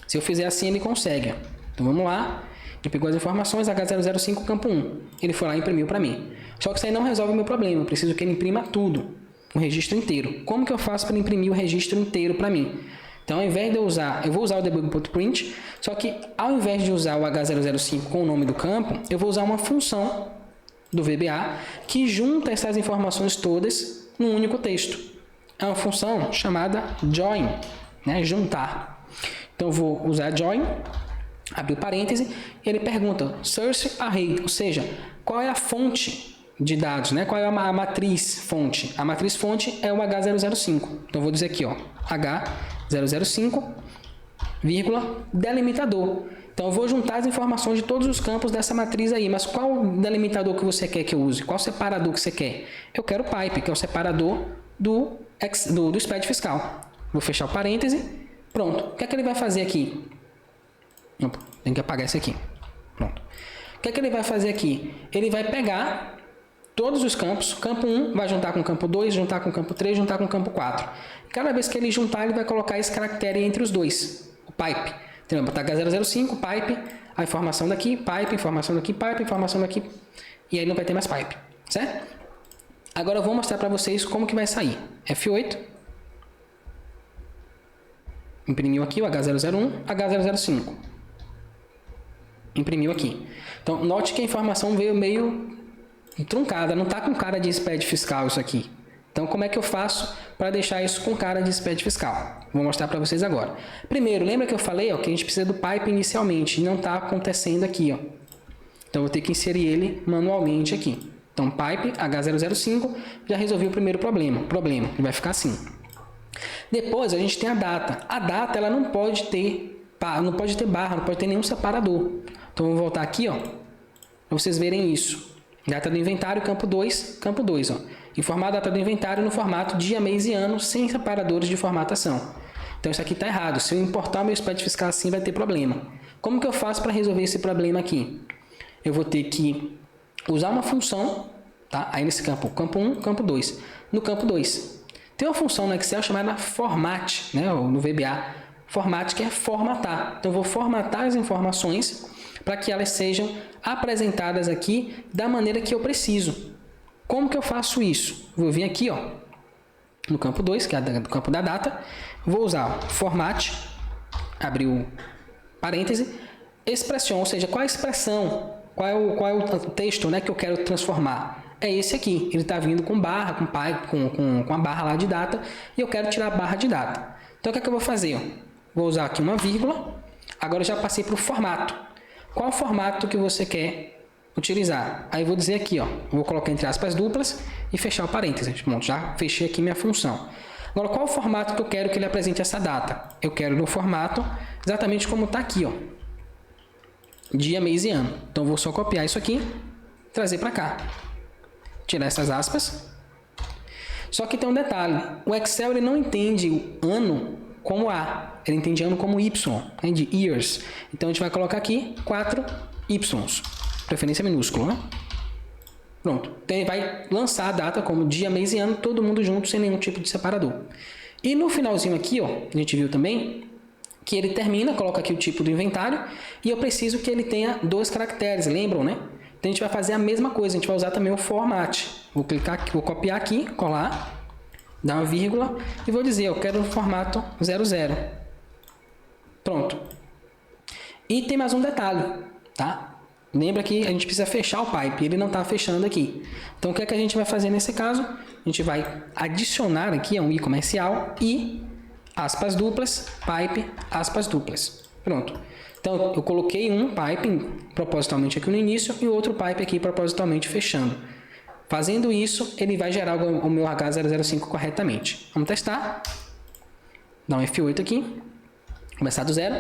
Se eu fizer assim, ele consegue. Então, vamos lá. Ele pegou as informações, H005, campo 1. Ele foi lá e imprimiu para mim. Só que isso aí não resolve o meu problema. Eu preciso que ele imprima tudo, o registro inteiro. Como que eu faço para imprimir o registro inteiro para mim? Então, ao invés de eu vou usar o debug.print, só que ao invés de usar o H005 com o nome do campo, eu vou usar uma função do VBA que junta essas informações todas num único texto. É uma função chamada join, né? Juntar. Então, eu vou usar join, abrir o parêntese, e ele pergunta source array, ou seja, qual é a fonte de dados, né? Qual é a matriz fonte? A matriz fonte é o H005. Então, eu vou dizer aqui, ó, H005, vírgula, delimitador. Então, eu vou juntar as informações de todos os campos dessa matriz aí. Mas qual delimitador que você quer que eu use? Qual separador que você quer? Eu quero o pipe, que é o separador do SPED fiscal. Vou fechar o parêntese. Pronto. O que é que ele vai fazer aqui? Opa, tem que apagar esse aqui. Pronto. O que é que ele vai fazer aqui? Ele vai pegar todos os campos. Campo 1 vai juntar com o campo 2, juntar com o campo 3, juntar com o campo 4. Cada vez que ele juntar, ele vai colocar esse caractere entre os dois. O pipe. Então, vai botar H005, pipe, a informação daqui, pipe, informação daqui, pipe, informação daqui. E aí não vai ter mais pipe. Certo? Agora eu vou mostrar para vocês como que vai sair. F8. Imprimiu aqui o H001, H005. Imprimiu aqui. Então, note que a informação veio meio truncada. Não está com cara de SPED fiscal isso aqui. Então, como é que eu faço para deixar isso com cara de SPED fiscal? Vou mostrar para vocês agora. Primeiro, lembra que eu falei, ó, que a gente precisa do pipe inicialmente. E não está acontecendo aqui, ó. Então, eu vou ter que inserir ele manualmente aqui. Então, pipe H005 já resolvi o primeiro problema. Ele vai ficar assim. Depois, a gente tem a data. A data, ela não pode ter barra, não pode ter nenhum separador. Então, eu vou voltar aqui, ó, para vocês verem isso. Data do inventário, campo 2, ó. Informar a data do inventário no formato dia, mês e ano, sem separadores de formatação. Então, isso aqui está errado. Se eu importar o meu SPED fiscal assim, vai ter problema. Como que eu faço para resolver esse problema aqui? Eu vou ter que usar uma função, tá? Aí nesse campo 1, campo 2. No campo 2, tem uma função no Excel chamada format, né? Ou no VBA, format, que é formatar. Então, eu vou formatar as informações para que elas sejam apresentadas aqui da maneira que eu preciso. Como que eu faço isso? Vou vir aqui, ó, no campo 2, que é do campo da data, vou usar format, abrir o parêntese, expression, ou seja, qual a expressão, qual é o texto, né, que eu quero transformar? É esse aqui, ele está vindo com barra, com a barra lá de data, e eu quero tirar a barra de data. Então, o que é que eu vou fazer? Vou usar aqui uma vírgula, agora eu já passei para o formato. Qual o formato que você quer utilizar. Aí eu vou dizer aqui, ó, vou colocar entre aspas duplas e fechar o parênteses. Pronto, já fechei aqui minha função. Agora, qual o formato que eu quero que ele apresente essa data? Eu quero no formato exatamente como está aqui, ó, dia, mês e ano. Então, eu vou só copiar isso aqui, trazer para cá. Tirar essas aspas. Só que tem um detalhe. O Excel ele não entende o ano como A. Ele entende ano como Y, né, de years. Então, a gente vai colocar aqui 4 Ys. Preferência minúsculo, né? Pronto. Então, ele vai lançar a data como dia, mês e ano, todo mundo junto, sem nenhum tipo de separador. E no finalzinho aqui, ó, a gente viu também que ele termina, coloca aqui o tipo do inventário, e eu preciso que ele tenha 2 caracteres, lembram, né? Então, a gente vai fazer a mesma coisa, a gente vai usar também o format. Vou clicar aqui, vou copiar aqui, colar, dar uma vírgula, e vou dizer, eu quero o formato 00. Pronto. E tem mais um detalhe, tá? Lembra que a gente precisa fechar o pipe, ele não está fechando aqui. Então, o que é que a gente vai fazer nesse caso? A gente vai adicionar aqui um i comercial e aspas duplas, pipe, aspas duplas. Pronto. Então, eu coloquei um pipe propositalmente aqui no início e outro pipe aqui propositalmente fechando. Fazendo isso, ele vai gerar o meu H005 corretamente. Vamos testar. Dá um F8 aqui. Começar do zero.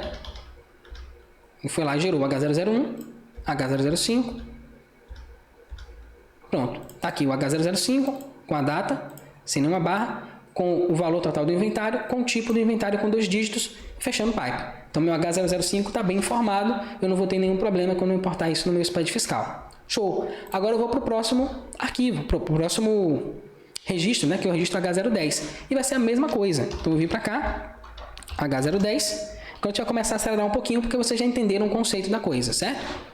E foi lá e gerou o H001. H005, pronto, tá aqui o H005 com a data, sem nenhuma barra, com o valor total do inventário, com o tipo do inventário com 2 dígitos, fechando o pipe. Então meu H005 está bem informado, eu não vou ter nenhum problema quando eu importar isso no meu SPED fiscal. Show! Agora eu vou para o próximo arquivo, para o próximo registro, né, que é o registro H010, e vai ser a mesma coisa. Então eu vou vir para cá, H010, quando a gente vai começar a acelerar um pouquinho, porque vocês já entenderam o conceito da coisa, certo?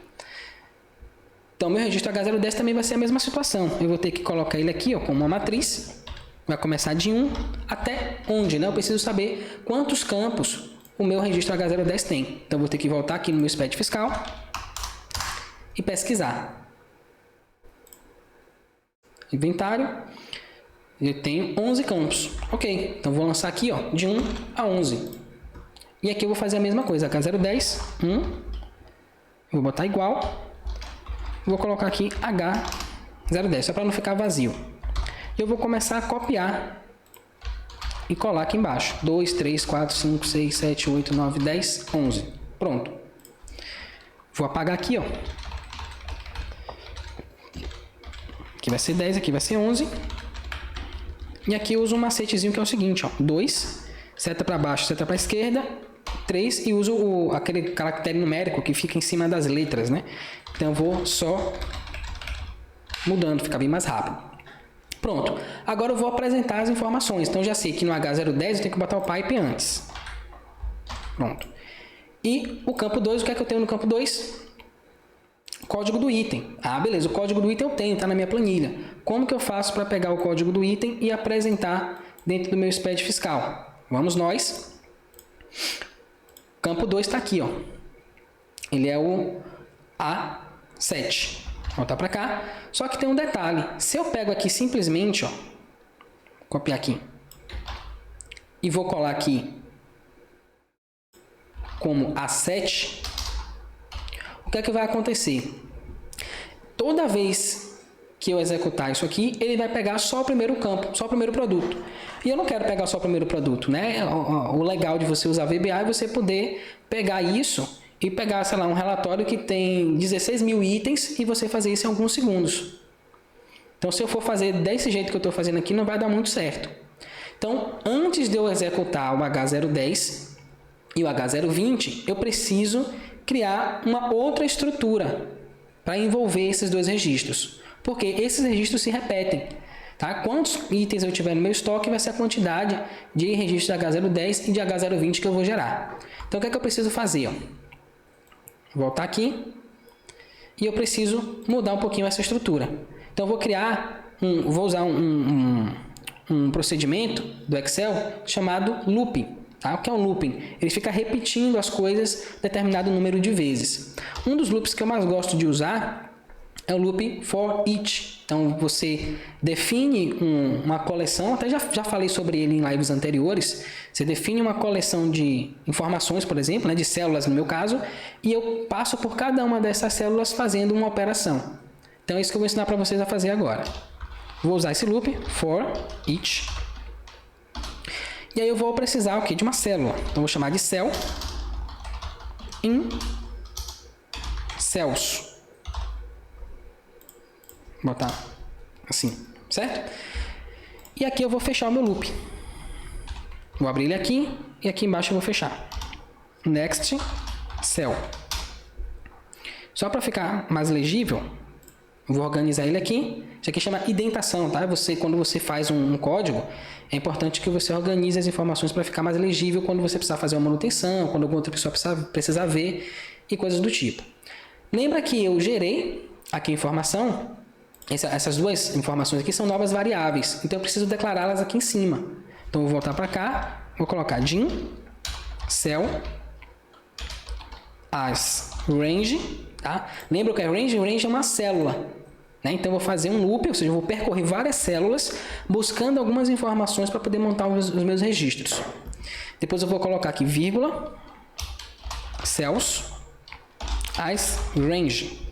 Então, meu registro H010 também vai ser a mesma situação. Eu vou ter que colocar ele aqui, ó, como uma matriz. Vai começar de 1 até onde, né? Eu preciso saber quantos campos o meu registro H010 tem. Então, eu vou ter que voltar aqui no meu SPED fiscal e pesquisar. Inventário. Eu tenho 11 campos. Ok. Então, vou lançar aqui, ó, de 1 a 11. E aqui eu vou fazer a mesma coisa. H010, 1. Vou botar igual. Vou colocar aqui H010, só para não ficar vazio. Eu vou começar a copiar e colar aqui embaixo. 2, 3, 4, 5, 6, 7, 8, 9, 10, 11. Pronto. Vou apagar aqui, ó. Aqui vai ser 10, aqui vai ser 11. E aqui eu uso um macetezinho que é o seguinte, ó. 2, seta para baixo, seta para a esquerda. 3 e uso aquele caractere numérico que fica em cima das letras, né? Então eu vou só mudando, fica bem mais rápido. Pronto. Agora eu vou apresentar as informações. Então eu já sei que no H010 eu tenho que botar o pipe antes. Pronto. E o campo 2, o que é que eu tenho no campo 2? Código do item. Ah, beleza. O código do item eu tenho, está na minha planilha. Como que eu faço para pegar o código do item e apresentar dentro do meu SPED fiscal? Vamos nós. Campo 2 está aqui, ó. Ele é o A7. Vou voltar para cá. Só que tem um detalhe. Se eu pego aqui simplesmente, ó, copiar aqui, e vou colar aqui como A7, o que é que vai acontecer? Toda vez que eu executar isso aqui, ele vai pegar só o primeiro campo, só o primeiro produto. E eu não quero pegar só o primeiro produto, né? O legal de você usar VBA é você poder pegar isso e pegar, sei lá, um relatório que tem 16 mil itens e você fazer isso em alguns segundos. Então, se eu for fazer desse jeito que eu estou fazendo aqui, não vai dar muito certo. Então, antes de eu executar o H010 e o H020, eu preciso criar uma outra estrutura para envolver esses dois registros. Porque esses registros se repetem. Tá? Quantos itens eu tiver no meu estoque vai ser a quantidade de registros de H010 e de H020 que eu vou gerar. Então, o que é que eu preciso fazer? Ó? Voltar aqui e eu preciso mudar um pouquinho essa estrutura. Então, eu vou criar, vou usar um procedimento do Excel chamado looping. Tá? O que é um looping? Ele fica repetindo as coisas determinado número de vezes. Um dos loops que eu mais gosto de usar é o loop for each. Então, você define uma coleção, até já falei sobre ele em lives anteriores. Você define uma coleção de informações, por exemplo, né, de células no meu caso, e eu passo por cada uma dessas células fazendo uma operação. Então, é isso que eu vou ensinar para vocês a fazer agora. Vou usar esse loop, for each. E aí eu vou precisar o quê? De uma célula. Então, eu vou chamar de cell in cells. Vou botar assim, certo? E aqui eu vou fechar o meu loop. Vou abrir ele aqui e aqui embaixo eu vou fechar. Next cell. Só para ficar mais legível, vou organizar ele aqui. Isso aqui chama indentação, tá? Quando você faz um código, é importante que você organize as informações para ficar mais legível quando você precisar fazer uma manutenção, quando alguma outra pessoa precisar ver e coisas do tipo. Lembra que eu gerei aqui a informação. Essas duas informações aqui são novas variáveis, então eu preciso declará-las aqui em cima. Então, eu vou voltar para cá, vou colocar dim cell as range, tá? Lembra que é range? Range é uma célula, né? Então, eu vou fazer um loop, ou seja, eu vou percorrer várias células, buscando algumas informações para poder montar os meus registros. Depois, eu vou colocar aqui vírgula, cells as range,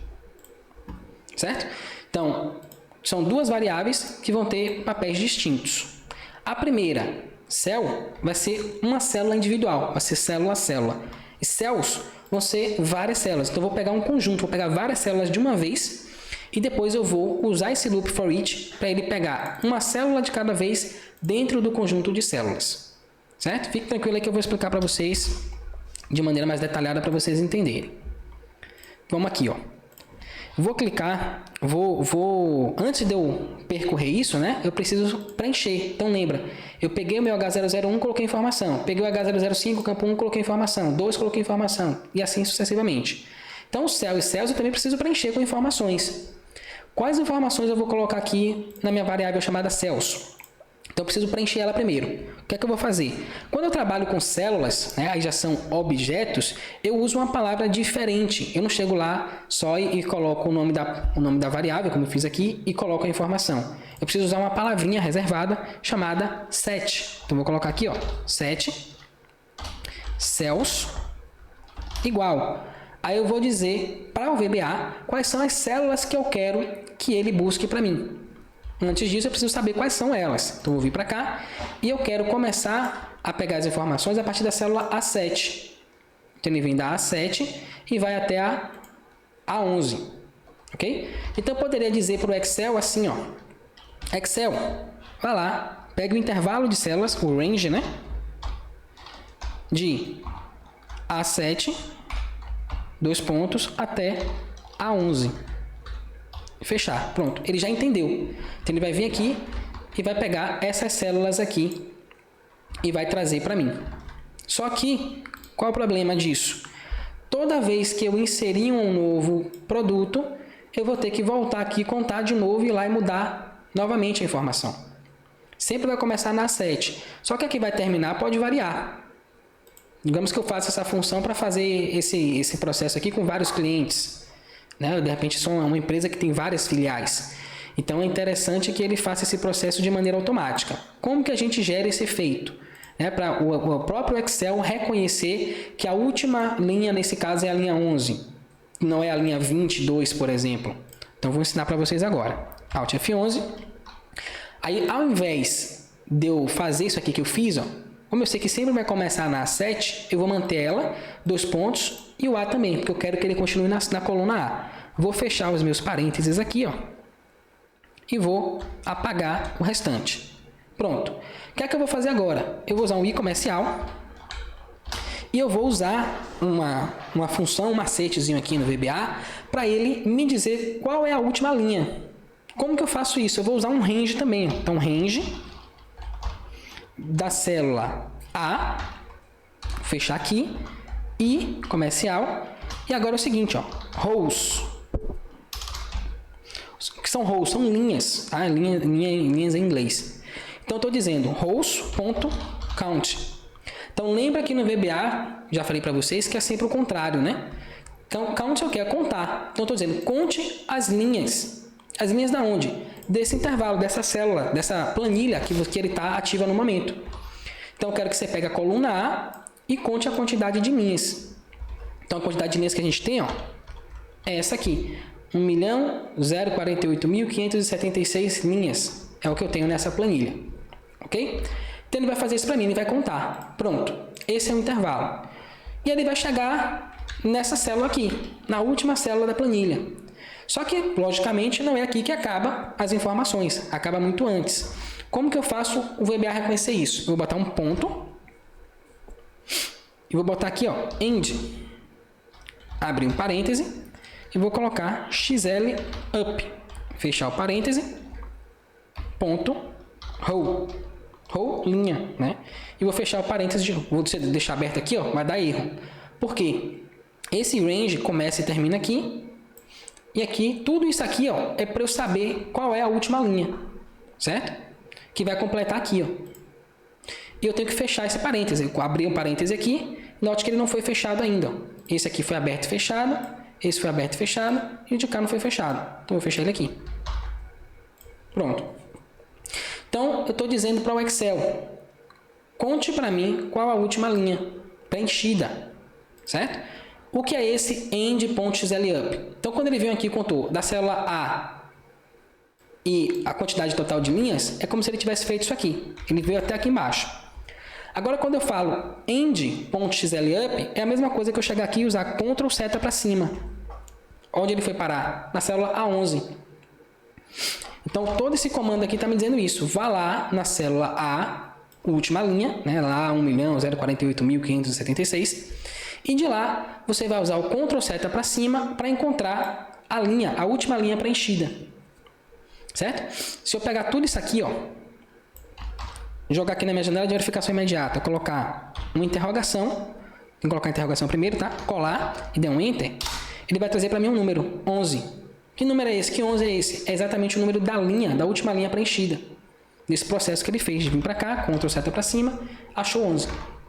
certo? Então, são duas variáveis que vão ter papéis distintos. A primeira, cell, vai ser uma célula individual, vai ser célula a célula. E cells vão ser várias células. Então, eu vou pegar um conjunto, vou pegar várias células de uma vez e depois eu vou usar esse loop for each para ele pegar uma célula de cada vez dentro do conjunto de células. Certo? Fique tranquilo aí que eu vou explicar para vocês de maneira mais detalhada para vocês entenderem. Vamos aqui, ó. Vou clicar, antes de eu percorrer isso, né, eu preciso preencher. Então, lembra, eu peguei o meu H001, coloquei informação. Peguei o H005, campo 1, coloquei informação. 2, coloquei informação. E assim sucessivamente. Então, cell e cells eu também preciso preencher com informações. Quais informações eu vou colocar aqui na minha variável chamada cells? Então, eu preciso preencher ela primeiro. O que é que eu vou fazer? Quando eu trabalho com células, né, aí já são objetos, eu uso uma palavra diferente. Eu não chego lá só e coloco o nome da variável, como eu fiz aqui, e coloco a informação. Eu preciso usar uma palavrinha reservada chamada set. Então, vou colocar aqui, ó, set cells igual. Aí eu vou dizer para o VBA quais são as células que eu quero que ele busque para mim. Antes disso, eu preciso saber quais são elas. Então, eu vou vir para cá e eu quero começar a pegar as informações a partir da célula A7. Então, ele vem da A7 e vai até a A11. Ok? Então, eu poderia dizer para o Excel assim, ó. Excel, vai lá, pega o intervalo de células, o range, né? De A7, 2 pontos, até A11. Fechar. Pronto. Ele já entendeu. Então, ele vai vir aqui e vai pegar essas células aqui e vai trazer para mim. Só que, qual é o problema disso? Toda vez que eu inserir um novo produto, eu vou ter que voltar aqui, contar de novo, ir lá e mudar novamente a informação. Sempre vai começar na 7. Só que aqui vai terminar, pode variar. Digamos que eu faça essa função para fazer esse processo aqui com vários clientes. Né? De repente, sou uma empresa que tem várias filiais. Então, é interessante que ele faça esse processo de maneira automática. Como que a gente gera esse efeito? Para o próprio Excel reconhecer que a última linha, nesse caso, é a linha 11. Não é a linha 22, por exemplo. Então, vou ensinar para vocês agora. Alt F11. Aí, ao invés de eu fazer isso aqui que eu fiz, ó, como eu sei que sempre vai começar na A7, eu vou manter ela, 2 pontos, e o A também, porque eu quero que ele continue na coluna A. Vou fechar os meus parênteses aqui, ó, e vou apagar o restante. Pronto. O que é que eu vou fazer agora? Eu vou usar um i comercial e eu vou usar uma função, um macetezinho aqui no VBA, para ele me dizer qual é a última linha. Como que eu faço isso? Eu vou usar um range também. Então, range da célula A, fechar aqui, i comercial, e agora é o seguinte, ó, rows. O que são rows? São linhas, tá? Linhas em inglês. Então, eu estou dizendo rows.count. Então, lembra que no VBA, já falei para vocês que é sempre o contrário, né? Então, count é o que? É contar. Então, eu estou dizendo, conte as linhas. As linhas da onde? Desse intervalo, dessa célula, dessa planilha que ele está ativa no momento. Então, eu quero que você pegue a coluna A e conte a quantidade de linhas. Então, a quantidade de linhas que a gente tem, ó, é essa aqui. 1.048.576 linhas. É o que eu tenho nessa planilha. Ok? Então, ele vai fazer isso para mim, ele vai contar. Pronto. Esse é o intervalo. E ele vai chegar nessa célula aqui, na última célula da planilha. Só que, logicamente, não é aqui que acaba as informações. Acaba muito antes. Como que eu faço o VBA reconhecer isso? Eu vou botar um ponto. E vou botar aqui, ó, end. Abrir um parêntese. E vou colocar XL up. Fechar o parêntese. Ponto. Row. Row, linha, né? E vou fechar o parêntese. Vou deixar aberto aqui, ó. Vai dar erro. Por quê? Esse range começa e termina aqui. E aqui, tudo isso aqui, ó, é para eu saber qual é a última linha. Certo? Que vai completar aqui, ó. E eu tenho que fechar esse parêntese. Eu abri um parêntese aqui. Note que ele não foi fechado ainda, ó. Esse aqui foi aberto e fechado. Esse foi aberto e fechado. E o de cá não foi fechado. Então, eu vou fechar ele aqui. Pronto. Então, eu estou dizendo para o Excel. Conte para mim qual a última linha preenchida. Certo? O que é esse end.xlup? Então, quando ele veio aqui e contou da célula A e a quantidade total de linhas, é como se ele tivesse feito isso aqui. Ele veio até aqui embaixo. Agora, quando eu falo end.xlup, é a mesma coisa que eu chegar aqui e usar Ctrl seta para cima. Onde ele foi parar? Na célula A11. Então, todo esse comando aqui está me dizendo isso. Vá lá na célula A, última linha, né, lá 1.048.576, e de lá você vai usar o Ctrl seta para cima para encontrar a linha, a última linha preenchida. Certo? Se eu pegar tudo isso aqui, ó, jogar aqui na minha janela de verificação imediata, colocar uma interrogação, tem que colocar a interrogação primeiro, tá? Colar e der um Enter, ele vai trazer para mim um número, 11. Que número é esse? Que 11 é esse? É exatamente o número da linha, da última linha preenchida. Nesse processo que ele fez de vir para cá, Ctrl seta para cima, achou 11.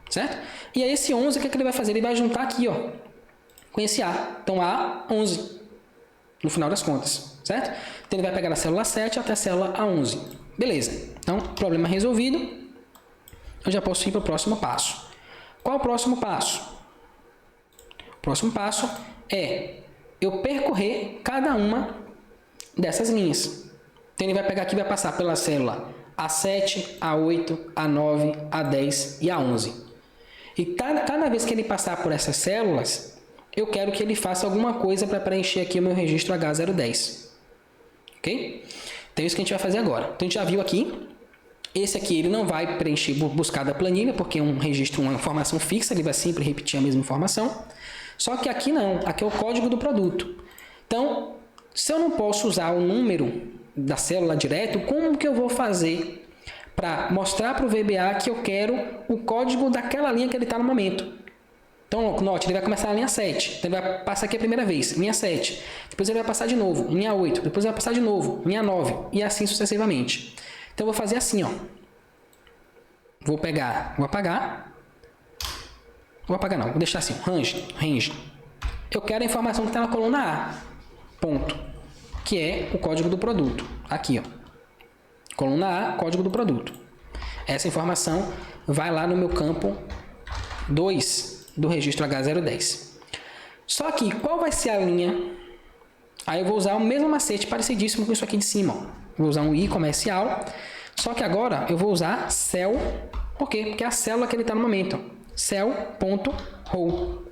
Certo? E aí esse 11, o que ele vai fazer? Ele vai juntar aqui, ó, com esse A. Então, A11, no final das contas. Certo? Então, ele vai pegar a célula 7 até a célula A11. Beleza. Então, problema resolvido. Eu já posso ir para o próximo passo. Qual é o próximo passo? O próximo passo é eu percorrer cada uma dessas linhas. Então, ele vai pegar aqui e vai passar pela célula A7, A8, A9, A10 e A11. E cada vez que ele passar por essas células, eu quero que ele faça alguma coisa para preencher aqui o meu registro H010. Ok? Então, é isso que a gente vai fazer agora. Então, a gente já viu aqui. Esse aqui ele não vai preencher buscar da planilha, porque é um registro, uma informação fixa, ele vai sempre repetir a mesma informação. Só que aqui não. Aqui é o código do produto. Então, se eu não posso usar o número da célula direto, como que eu vou fazer para mostrar para o VBA que eu quero o código daquela linha que ele está no momento? Então, note, ele vai começar na linha 7. Então, ele vai passar aqui a primeira vez, linha 7. Depois ele vai passar de novo, linha 8. Depois ele vai passar de novo, linha 9. E assim sucessivamente. Então, eu vou fazer assim, ó. Vou pegar, vou apagar. Vou apagar não, vou deixar assim, range. Eu quero a informação que está na coluna A. Ponto. Que é o código do produto. Aqui, ó. Coluna A, código do produto. Essa informação vai lá no meu campo 2 do registro H010. Só que, qual vai ser a linha? Aí eu vou usar o mesmo macete parecidíssimo com isso aqui de cima. Ó. Vou usar um I comercial. Só que agora eu vou usar cell. Por quê? Porque é a célula que ele está no momento. Cell.row.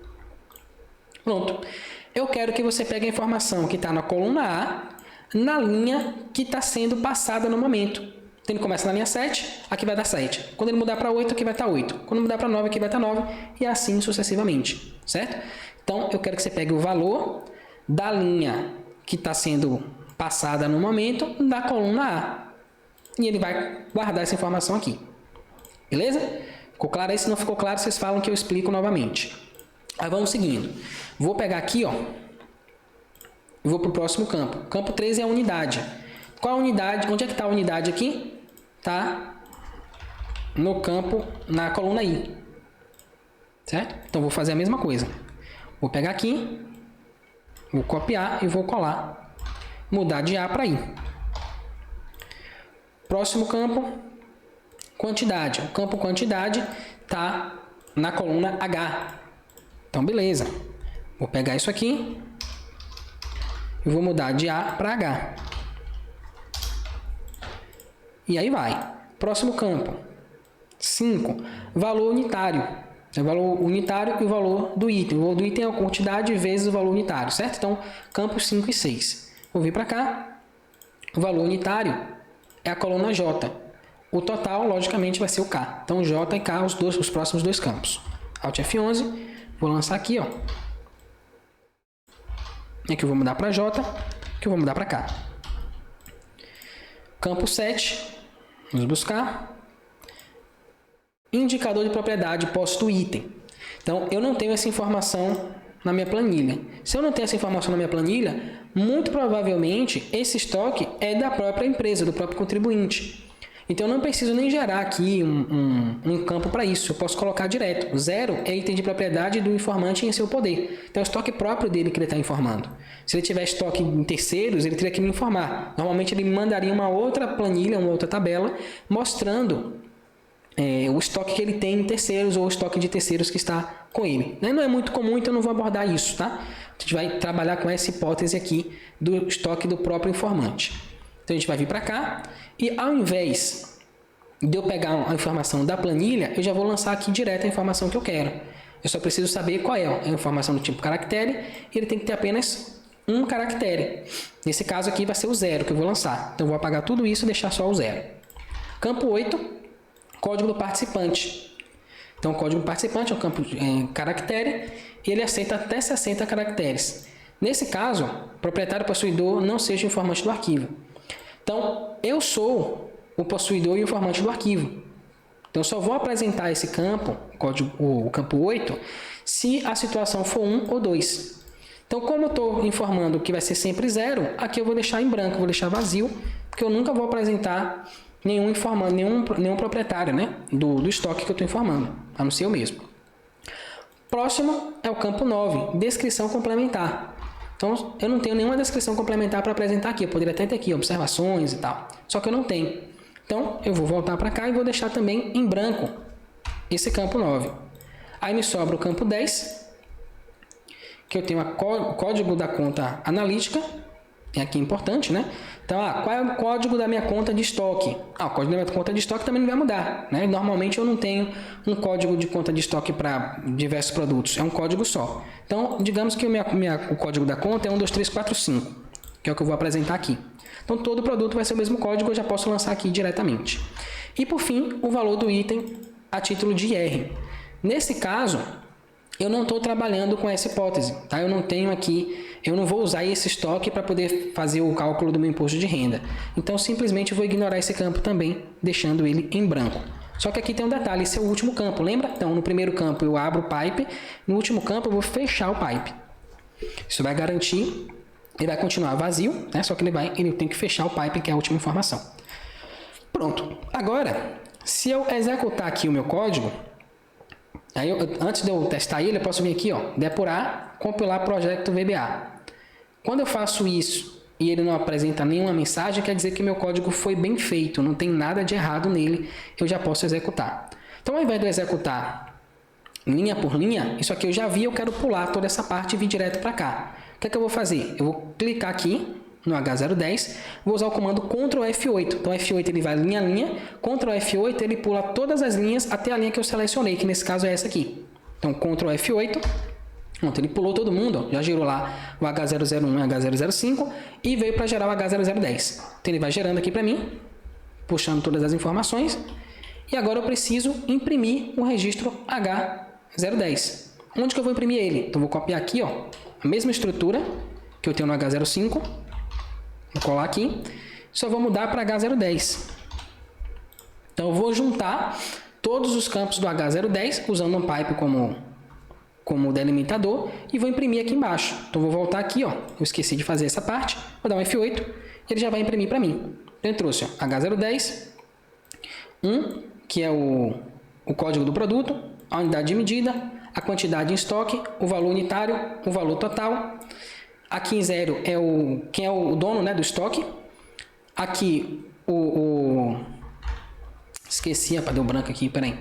Pronto. Eu quero que você pegue a informação que está na coluna A, na linha que está sendo passada no momento. Então, ele começa na linha 7, aqui vai dar 7. Quando ele mudar para 8, aqui vai estar 8. Quando mudar para 9, aqui vai estar 9. E assim sucessivamente. Certo? Então, eu quero que você pegue o valor da linha que está sendo passada no momento da coluna A. E ele vai guardar essa informação aqui. Beleza? Ficou claro aí? Se não ficou claro, vocês falam que eu explico novamente. Aí vamos seguindo. Vou pegar aqui, ó. E vou para o próximo campo. Campo 13 é a unidade. Qual a unidade? Onde é que está a unidade aqui? Está no campo, na coluna I. Certo? Então, vou fazer a mesma coisa. Vou pegar aqui Vou copiar e vou colar. Mudar de A para I. Próximo campo, quantidade. O campo quantidade está na coluna H. Então, beleza. Vou pegar isso aqui e vou mudar de A para H. E aí vai. Próximo campo. 5. Valor unitário. É o valor unitário e o valor do item. O valor do item é a quantidade vezes o valor unitário, certo? Então, campos 5 e 6. Vou vir para cá. O valor unitário é a coluna J. O total, logicamente, vai ser o K. Então, J e K, os próximos dois campos. Alt F11. Vou lançar aqui, ó. E aqui eu vou mudar para J. Aqui eu vou mudar para K. Campo 7. Vamos buscar. Indicador de propriedade posto do item. Então, eu não tenho essa informação na minha planilha. Se eu não tenho essa informação na minha planilha, muito provavelmente esse estoque é da própria empresa, do próprio contribuinte. Então, eu não preciso nem gerar aqui um campo para isso. Eu posso colocar direto. 0 é item de propriedade do informante em seu poder. Então, é o estoque próprio dele que ele está informando. Se ele tiver estoque em terceiros, ele teria que me informar. Normalmente, ele me mandaria uma outra planilha, uma outra tabela, mostrando o estoque que ele tem em terceiros ou o estoque de terceiros que está com ele. Não é muito comum, então eu não vou abordar isso, tá? A gente vai trabalhar com essa hipótese aqui do estoque do próprio informante. Então, a gente vai vir para cá e ao invés de eu pegar a informação da planilha, eu já vou lançar aqui direto a informação que eu quero. Eu só preciso saber qual é a informação do tipo caractere e ele tem que ter apenas um caractere. Nesse caso aqui vai ser o 0 que eu vou lançar. Então, eu vou apagar tudo isso e deixar só o 0. Campo 8. Código do participante. Então, o código do participante é um campo caractere e ele aceita até 60 caracteres. Nesse caso, proprietário possuidor não seja o informante do arquivo. Então, eu sou o possuidor e o informante do arquivo. Então, eu só vou apresentar esse campo, o campo 8, se a situação for 1 ou 2. Então, como eu estou informando que vai ser sempre 0, aqui eu vou deixar em branco, vou deixar vazio, porque eu nunca vou apresentar nenhum proprietário, né, do estoque que eu estou informando, a não ser eu mesmo. Próximo é o campo 9, descrição complementar. Então, eu não tenho nenhuma descrição complementar para apresentar aqui. Eu poderia até ter aqui observações e tal, só que eu não tenho. Então, eu vou voltar para cá e vou deixar também em branco esse campo 9. Aí me sobra o campo 10, que eu tenho o código da conta analítica. É aqui importante, né? Então, qual é o código da minha conta de estoque? O código da minha conta de estoque também não vai mudar, né? Normalmente eu não tenho um código de conta de estoque para diversos produtos, é um código só. Então, digamos que o código da conta é 1, 2, 3, 4, 5, que é o que eu vou apresentar aqui. Então, todo produto vai ser o mesmo código, eu já posso lançar aqui diretamente. E, por fim, o valor do item a título de IR. Nesse caso, eu não estou trabalhando com essa hipótese, tá? Eu não vou usar esse estoque para poder fazer o cálculo do meu imposto de renda. Então, simplesmente vou ignorar esse campo também, deixando ele em branco. Só que aqui tem um detalhe, esse é o último campo, lembra? Então, no primeiro campo eu abro o pipe, no último campo eu vou fechar o pipe. Isso vai garantir, ele vai continuar vazio, né? Só que ele tem que fechar o pipe, que é a última informação. Pronto. Agora, se eu executar aqui o meu código, aí antes de eu testar ele, eu posso vir aqui, ó, depurar, compilar projeto VBA. Quando eu faço isso e ele não apresenta nenhuma mensagem, quer dizer que meu código foi bem feito, não tem nada de errado nele, eu já posso executar. Então, ao invés de eu executar linha por linha, isso aqui eu já vi, eu quero pular toda essa parte e vir direto para cá. O que é que eu vou fazer? Eu vou clicar aqui no H010, vou usar o comando Ctrl F8. Então, F8 ele vai linha a linha, Ctrl F8 ele pula todas as linhas até a linha que eu selecionei, que nesse caso é essa aqui. Então, Ctrl F8, pronto, ele pulou todo mundo, ó, já gerou lá o H001 e H005 e veio para gerar o H0010. Então, ele vai gerando aqui para mim, puxando todas as informações, e agora eu preciso imprimir o registro H010. Onde que eu vou imprimir ele? Então, vou copiar aqui, ó, a mesma estrutura que eu tenho no H05, vou colar aqui, só vou mudar para H010. Então, eu vou juntar todos os campos do H010, usando um pipe como delimitador, e vou imprimir aqui embaixo. Então, vou voltar aqui, ó, eu esqueci de fazer essa parte, vou dar um F8, e ele já vai imprimir para mim. Então, eu trouxe, ó, H010, 1, que é o código do produto, a unidade de medida, a quantidade em estoque, o valor unitário, o valor total. Aqui em 0 é quem é o dono, né, do estoque. Aqui esqueci, rapaz, deu branco aqui, peraí.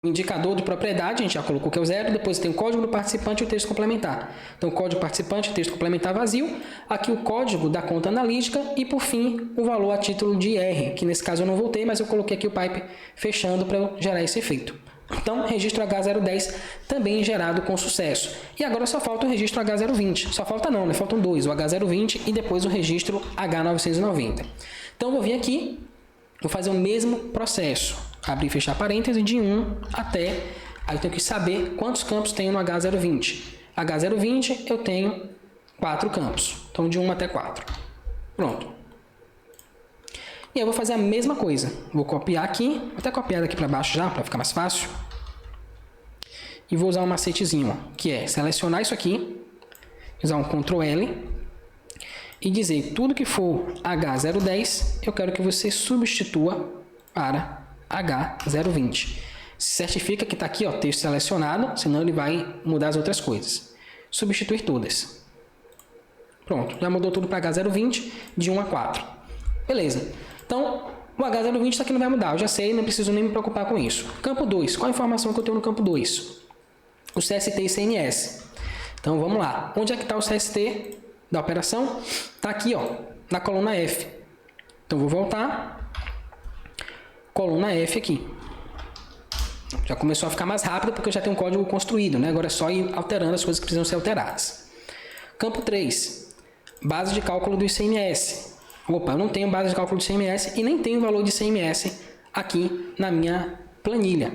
O indicador de propriedade, a gente já colocou que é o 0, depois tem o código do participante e o texto complementar. Então, código participante, texto complementar vazio, aqui o código da conta analítica e, por fim, o valor a título de R, que nesse caso eu não voltei, mas eu coloquei aqui o pipe fechando para eu gerar esse efeito. Então, registro H010 também gerado com sucesso. E agora só falta o registro H020. Só falta não, né? Faltam dois, o H020 e depois o registro H990. Então, eu vou vir aqui, vou fazer o mesmo processo. Abrir e fechar parênteses de 1 até... Aí eu tenho que saber quantos campos tenho no H020. H020 eu tenho 4 campos. Então, de 1 até 4. Pronto. E eu vou fazer a mesma coisa. Vou copiar aqui. Vou até copiar daqui para baixo já, para ficar mais fácil. E vou usar um macetezinho, que é selecionar isso aqui. Usar um Ctrl L. E dizer tudo que for H010, eu quero que você substitua para H020. Certifica que está aqui, ó, texto selecionado, senão ele vai mudar as outras coisas. Substituir todas. Pronto, já mudou tudo para H020, de 1 a 4. Beleza. Então, o H020 está aqui, não vai mudar. Eu já sei, não preciso nem me preocupar com isso. Campo 2. Qual a informação que eu tenho no campo 2? O CST e CMS. Então, vamos lá. Onde é que está o CST da operação? Está aqui, ó, na coluna F. Então, vou voltar. Coluna F aqui. Já começou a ficar mais rápido porque eu já tenho um código construído, né? Agora é só ir alterando as coisas que precisam ser alteradas. Campo 3. Base de cálculo do ICMS. Opa, eu não tenho base de cálculo do ICMS e nem tenho valor de ICMS aqui na minha planilha.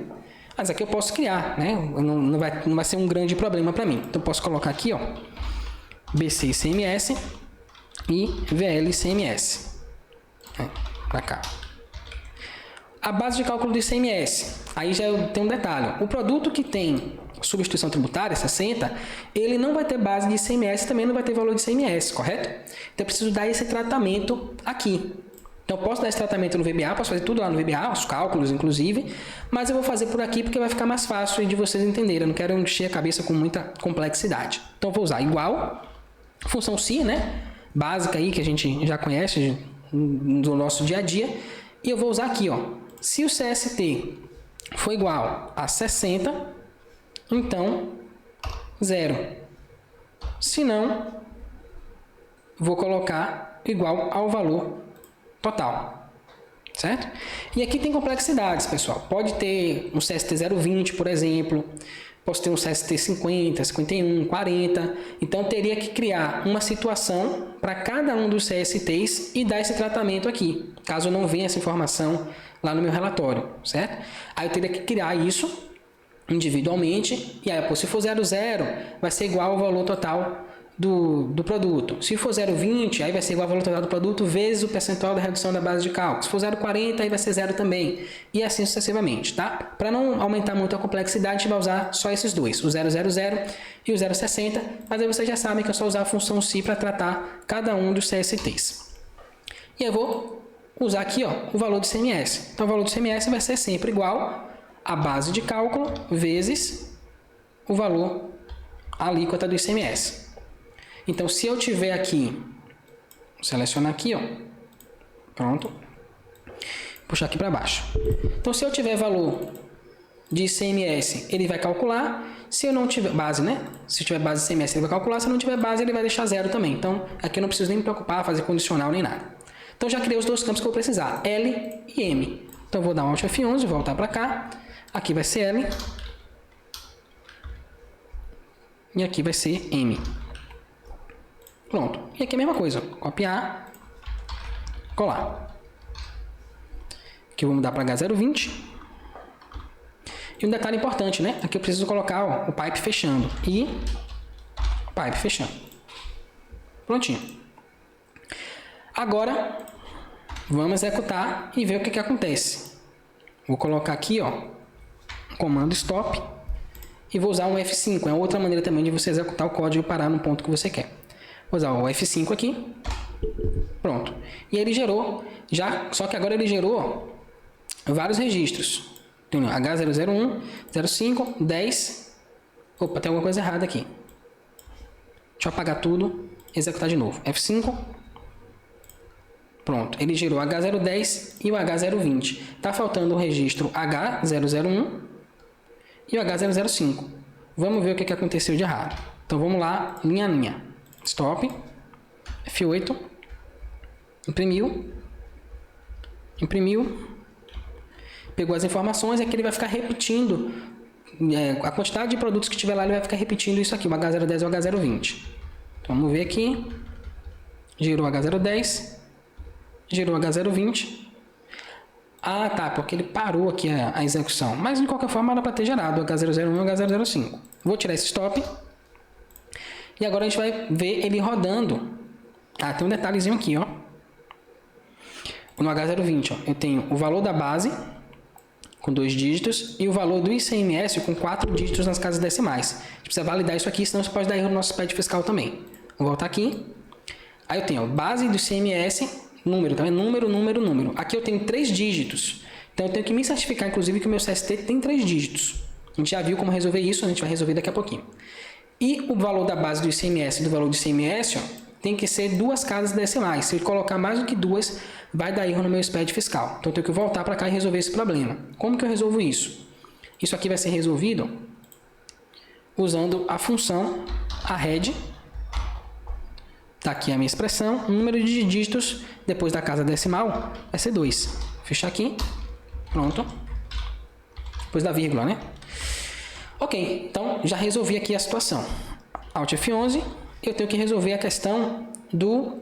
Mas aqui eu posso criar, né? Não vai ser um grande problema para mim. Então eu posso colocar aqui, ó, BC ICMS e VL ICMS. Para cá. A base de cálculo do ICMS, aí já tem um detalhe. O produto que tem substituição tributária, 60, ele não vai ter base de ICMS, também não vai ter valor de ICMS, correto? Então eu preciso dar esse tratamento aqui. Então eu posso dar esse tratamento no VBA, posso fazer tudo lá no VBA, os cálculos inclusive, mas eu vou fazer por aqui porque vai ficar mais fácil de vocês entenderem. Eu não quero encher a cabeça com muita complexidade. Então eu vou usar igual, função se, né? Básica aí que a gente já conhece do nosso dia a dia. E eu vou usar aqui, ó. Se o CST for igual a 60, então 0. Se não, vou colocar igual ao valor total. Certo? E aqui tem complexidades, pessoal. Pode ter um CST 0,20, por exemplo. Posso ter um CST 50, 51, 40. Então, teria que criar uma situação para cada um dos CSTs e dar esse tratamento aqui, caso não venha essa informação lá no meu relatório, certo? Aí eu teria que criar isso individualmente, e aí, se for 0,0, vai ser igual ao valor total do produto. Se for 0,20, aí vai ser igual ao valor total do produto vezes o percentual da redução da base de cálculo. Se for 0,40, aí vai ser 0 também. E assim sucessivamente, tá? Para não aumentar muito a complexidade, a gente vai usar só esses dois, o 000 e o 0,60, mas aí vocês já sabem que é só usar a função se para tratar cada um dos CSTs. E eu vou usar aqui, ó, o valor do ICMS. Então, o valor do ICMS vai ser sempre igual a base de cálculo vezes o valor, a alíquota do ICMS. Então, se eu tiver aqui, vou selecionar aqui, ó, pronto, puxar aqui para baixo. Então, se eu tiver valor de ICMS, ele vai calcular. Se eu não tiver base, né? Se tiver base de ICMS, ele vai calcular. Se não tiver base, ele vai deixar 0 também. Então, aqui eu não preciso nem me preocupar, fazer condicional nem nada. Então, já criei os dois campos que eu vou precisar, L e M. Então, eu vou dar um Alt F11, voltar para cá. Aqui vai ser L. E aqui vai ser M. Pronto. E aqui é a mesma coisa. Copiar. Colar. Aqui eu vou mudar para H020. E um detalhe importante, né? Aqui eu preciso colocar, ó, o pipe fechando. E pipe fechando. Prontinho. Agora, vamos executar e ver o que acontece. Vou colocar aqui, ó, comando stop. E vou usar um F5. É outra maneira também de você executar o código e parar no ponto que você quer. Vou usar o F5 aqui. Pronto. E ele gerou, só que agora ele gerou vários registros. Tem H001, 05, 10. Opa, tem alguma coisa errada aqui. Deixa eu apagar tudo, executar de novo. F5. Pronto, ele gerou o H010 e o H020. Tá faltando o registro H001 e o H005. Vamos ver o que aconteceu de errado. Então vamos lá, linha a linha. Stop. F8. Imprimiu. Imprimiu. Pegou as informações, aqui ele vai ficar repetindo. A quantidade de produtos que tiver lá, ele vai ficar repetindo isso aqui, o H010 e o H020. Então vamos ver aqui. Gerou o H010. Gerou o H020. Ah, tá, porque ele parou aqui a execução. Mas de qualquer forma era para ter gerado o H001 e o H005. Vou tirar esse stop. E agora a gente vai ver ele rodando. Ah, tem um detalhezinho aqui, ó. No H020, ó, eu tenho o valor da base com 2 dígitos e o valor do ICMS com 4 dígitos nas casas decimais. A gente precisa validar isso aqui, senão você pode dar erro no nosso SPED fiscal também. Vou voltar aqui. Aí eu tenho a base do ICMS, número, tá vendo? Número. Aqui eu tenho 3 dígitos. Então eu tenho que me certificar, inclusive, que o meu CST tem 3 dígitos. A gente já viu como resolver isso, a gente vai resolver daqui a pouquinho. E o valor da base do ICMS e do valor do ICMS, ó, tem que ser 2 casas decimais. Se eu colocar mais do que 2, vai dar erro no meu SPED fiscal. Então eu tenho que voltar para cá e resolver esse problema. Como que eu resolvo isso? Isso aqui vai ser resolvido usando a função arred. Está aqui a minha expressão. O número de dígitos depois da casa decimal vai ser 2. Vou fechar aqui. Pronto. Depois da vírgula, né? Ok, então já resolvi aqui a situação. Alt F11. Eu tenho que resolver a questão do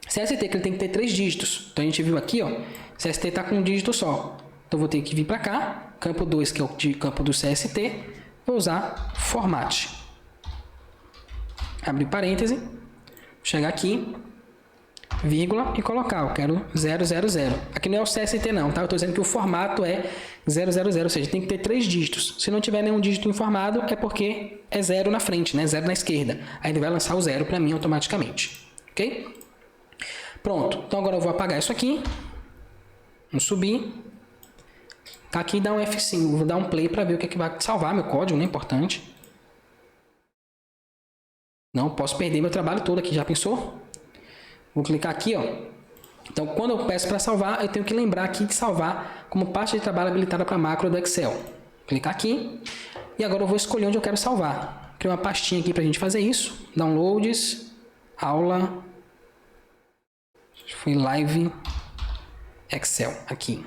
CST, que ele tem que ter 3 dígitos. Então a gente viu aqui, ó, CST está com um dígito só. Então vou ter que vir para cá, campo 2, que é o campo do CST, vou usar format. Abrir parêntese, chegar aqui, vírgula e colocar, eu quero 000. Aqui não é o CST não, tá? Eu estou dizendo que o formato é 000, ou seja, tem que ter 3 dígitos. Se não tiver nenhum dígito informado, é porque é 0 na frente, né? 0 na esquerda. Aí ele vai lançar o 0 para mim automaticamente, ok? Pronto, então agora eu vou apagar isso aqui. Vamos subir. Tá aqui, dá um F5, vou dar um play para ver o que vai salvar meu código, né? Importante. Não posso perder meu trabalho todo aqui, já pensou? Vou clicar aqui, ó. Então, quando eu peço para salvar, eu tenho que lembrar aqui de salvar como parte de trabalho habilitada para macro do Excel. Clicar aqui. E agora eu vou escolher onde eu quero salvar. Criar uma pastinha aqui para a gente fazer isso. Downloads, aula, foi live, Excel, aqui.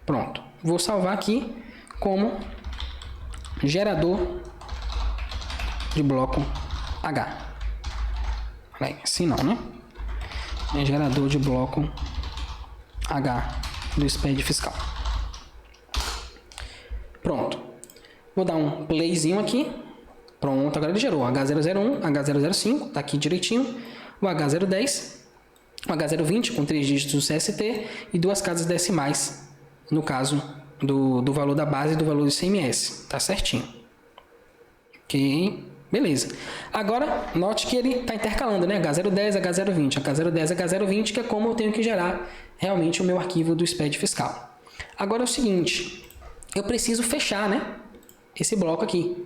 Pronto. Vou salvar aqui como gerador de bloco H. Assim não, né? É gerador de bloco H do SPED fiscal. Pronto. Vou dar um playzinho aqui. Pronto, agora ele gerou H001, H005, tá aqui direitinho. O H010, o H020 com 3 dígitos do CST e 2 casas decimais, no caso do valor da base e do valor do ICMS. Tá certinho. Ok. Beleza. Agora, note que ele está intercalando, né? H010, H020, H010, H020, que é como eu tenho que gerar realmente o meu arquivo do SPED fiscal. Agora é o seguinte, eu preciso fechar, né? Esse bloco aqui.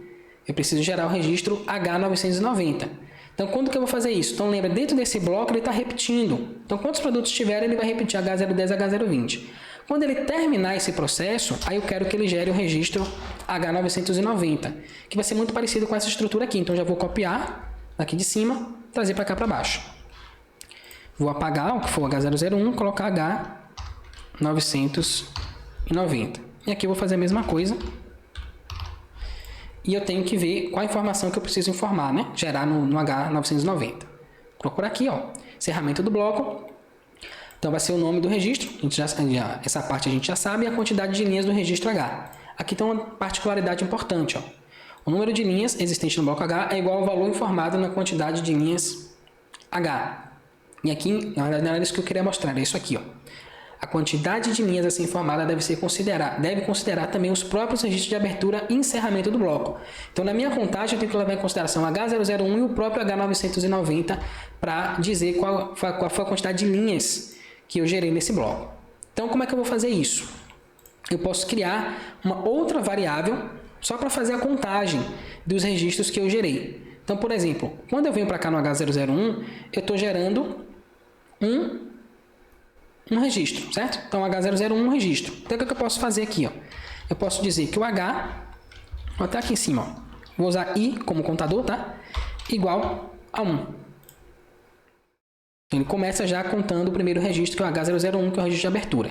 Eu preciso gerar o registro H990. Então, quando que eu vou fazer isso? Então, lembra, dentro desse bloco ele está repetindo. Então, quantos produtos tiver, ele vai repetir H010, H020. Quando ele terminar esse processo, aí eu quero que ele gere o registro H990, que vai ser muito parecido com essa estrutura aqui. Então, eu já vou copiar daqui de cima, trazer para cá para baixo. Vou apagar o que for H001, colocar H990. E aqui eu vou fazer a mesma coisa. E eu tenho que ver qual a informação que eu preciso informar, né? Gerar no H990. Procura aqui, ó, encerramento do bloco. Então, vai ser o nome do registro, essa parte a gente já sabe, e a quantidade de linhas do registro H. Aqui tem uma particularidade importante. Ó. O número de linhas existente no bloco H é igual ao valor informado na quantidade de linhas H. E aqui, na verdade, não era isso que eu queria mostrar, é isso aqui. Ó. A quantidade de linhas a ser informada deve considerar também os próprios registros de abertura e encerramento do bloco. Então, na minha contagem, eu tenho que levar em consideração H001 e o próprio H990 para dizer qual foi a quantidade de linhas que eu gerei nesse bloco. Então, como é que eu vou fazer isso? Eu posso criar uma outra variável só para fazer a contagem dos registros que eu gerei. Então, por exemplo, quando eu venho para cá no H001, eu estou gerando um registro, certo? Então, H001 é um registro. Então, o que eu posso fazer aqui? Ó? Eu posso dizer que o H, vou até aqui em cima, ó, vou usar I como contador, tá? Igual a 1. Ele começa já contando o primeiro registro, que é o H001, que é o registro de abertura.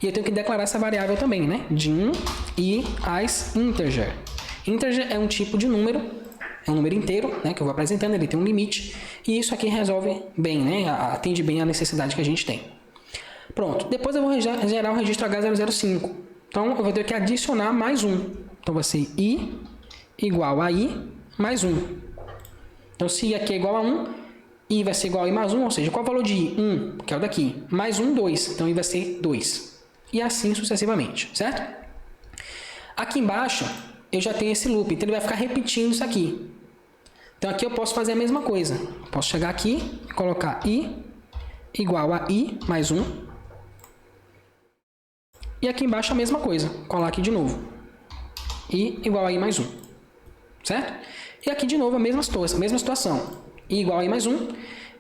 E eu tenho que declarar essa variável também, né? Din e as integer. Integer é um tipo de número, é um número inteiro, né? Que eu vou apresentando, ele tem um limite. E isso aqui resolve bem, né? Atende bem a necessidade que a gente tem. Pronto. Depois eu vou gerar o registro H005. Então, eu vou ter que adicionar mais um. Então, vai ser I igual a I mais 1. Então, se I aqui é igual a 1, I vai ser igual a I mais 1, ou seja, qual é o valor de I? 1, que é o daqui. Mais 1, 2. Então, I vai ser 2. E assim sucessivamente, certo? Aqui embaixo, eu já tenho esse loop. Então, ele vai ficar repetindo isso aqui. Então, aqui eu posso fazer a mesma coisa. Posso chegar aqui e colocar I igual a I mais 1. E aqui embaixo a mesma coisa. Colar aqui de novo. I igual a I mais 1. Certo? E aqui de novo a mesma situação. I igual a I mais 1.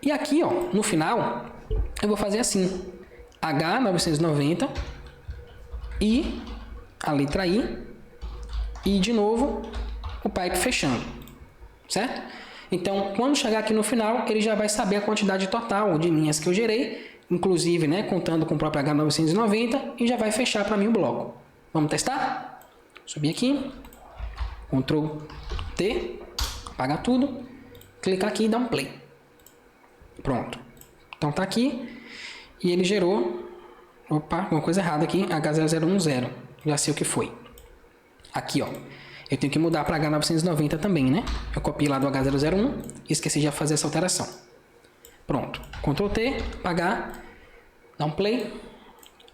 E aqui, ó, no final, eu vou fazer assim. H990. I, a letra I. E de novo, o pipe fechando. Certo? Então, quando chegar aqui no final, ele já vai saber a quantidade total de linhas que eu gerei. Inclusive, né, contando com o próprio H990. E já vai fechar para mim o bloco. Vamos testar? Subir aqui. Ctrl T. Apagar tudo. Clicar aqui e dar um play. Pronto. Então tá aqui. E ele gerou... Opa, uma coisa errada aqui. H0010. Já sei o que foi. Aqui, ó. Eu tenho que mudar para H990 também, né? Eu copiei lá do H001 e esqueci de fazer essa alteração. Pronto. Ctrl T, apagar, dar um play.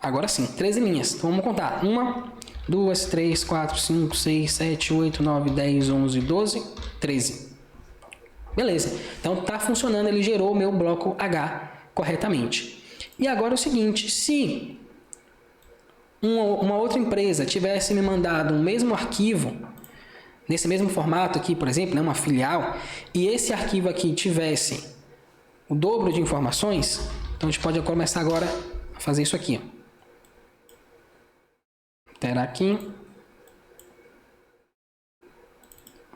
Agora sim, 13 linhas. Então vamos contar. 1, 2, 3, 4, 5, 6, 7, 8, 9, 10, 11, 12, 13. Beleza. Então tá funcionando, ele gerou o meu bloco H corretamente. E agora é o seguinte, se uma outra empresa tivesse me mandado um mesmo arquivo, nesse mesmo formato aqui, por exemplo, né, uma filial, e esse arquivo aqui tivesse o dobro de informações, então a gente pode começar agora a fazer isso aqui. Terá aqui.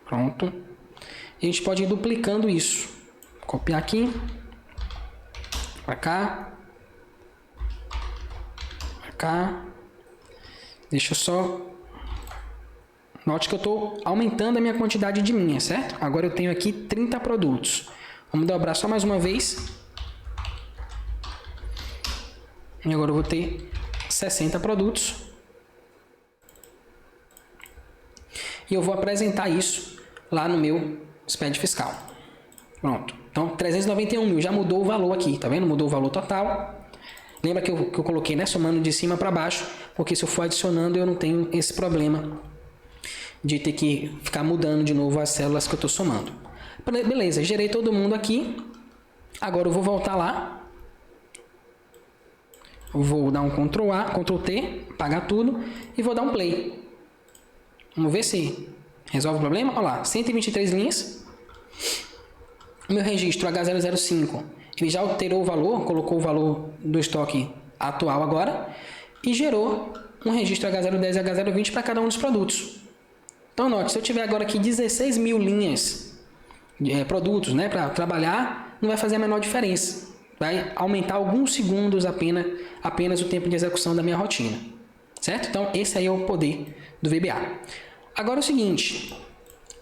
Pronto. E a gente pode ir duplicando isso. Copiar aqui. Para cá. Para cá. Deixa eu só... Note que eu estou aumentando a minha quantidade de linhas, certo? Agora eu tenho aqui 30 produtos. Vamos dobrar só mais uma vez. E agora eu vou ter 60 produtos. E eu vou apresentar isso lá no meu SPED fiscal. Pronto. Então, 391 mil. Já mudou o valor aqui. Tá vendo? Mudou o valor total. Lembra que eu coloquei, né? Somando de cima para baixo. Porque se eu for adicionando, eu não tenho esse problema de ter que ficar mudando de novo as células que eu estou somando. Beleza, gerei todo mundo aqui. Agora eu vou voltar lá. Vou dar um Ctrl A, Ctrl T, apagar tudo e vou dar um play. Vamos ver se resolve o problema. Olha lá, 123 linhas. O meu registro H005, ele já alterou o valor, colocou o valor do estoque atual agora e gerou um registro H010 e H020 para cada um dos produtos. Então, note, se eu tiver agora aqui 16 mil linhas, produtos, né, para trabalhar, não vai fazer a menor diferença. Vai aumentar alguns segundos apenas o tempo de execução da minha rotina. Certo? Então, esse aí é o poder do VBA. Agora é o seguinte,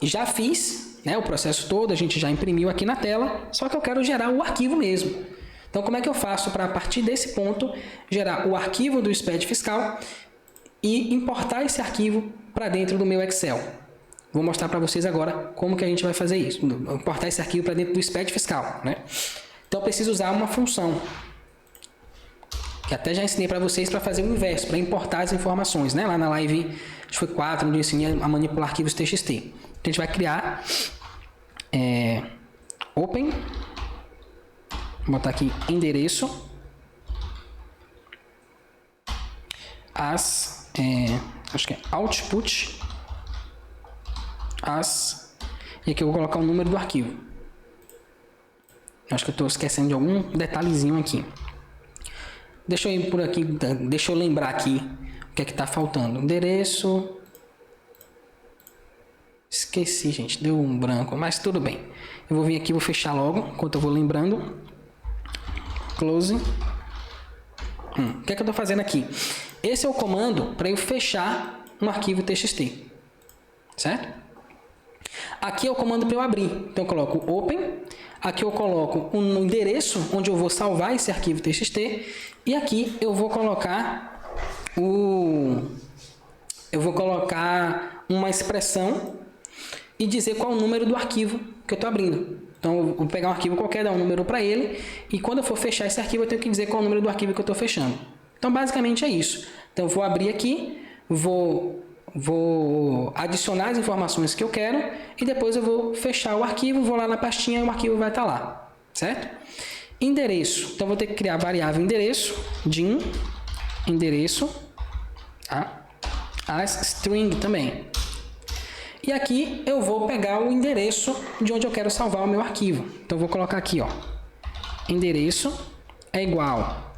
já fiz, né, o processo todo, a gente já imprimiu aqui na tela, só que eu quero gerar o arquivo mesmo. Então, como é que eu faço para, a partir desse ponto, gerar o arquivo do SPED fiscal e importar esse arquivo para dentro do meu Excel? Vou mostrar para vocês agora como que a gente vai fazer isso. Importar esse arquivo para dentro do SPED fiscal, né? Então, eu preciso usar uma função, que até já ensinei para vocês para fazer o inverso, para importar as informações, né? Lá na live, acho que foi 4, onde eu ensinei a manipular arquivos TXT. Então, a gente vai criar open, vou botar aqui endereço, acho que é output, E aqui eu vou colocar o número do arquivo. Acho que eu estou esquecendo de algum detalhezinho aqui. Deixa eu ir por aqui, deixa eu lembrar aqui o que é que está faltando. Endereço. Esqueci, gente, deu um branco, mas tudo bem. Eu vou vir aqui, vou fechar logo, enquanto eu vou lembrando. Close. O que é que eu estou fazendo aqui? Esse é o comando para eu fechar um arquivo TXT, certo? Aqui é o comando para eu abrir. Então eu coloco open. Aqui eu coloco um endereço onde eu vou salvar esse arquivo TXT. E aqui eu vou colocar uma expressão e dizer qual é o número do arquivo que eu estou abrindo. Então eu vou pegar um arquivo qualquer, dar um número para ele, e quando eu for fechar esse arquivo eu tenho que dizer qual é o número do arquivo que eu estou fechando. Então basicamente é isso. Então eu vou abrir aqui, vou adicionar as informações que eu quero e depois eu vou fechar o arquivo, vou lá na pastinha e o arquivo vai estar lá, certo? Endereço. Então eu vou ter que criar a variável endereço, dim, endereço, as string também. E aqui eu vou pegar o endereço de onde eu quero salvar o meu arquivo. Então eu vou colocar aqui, ó, endereço é igual.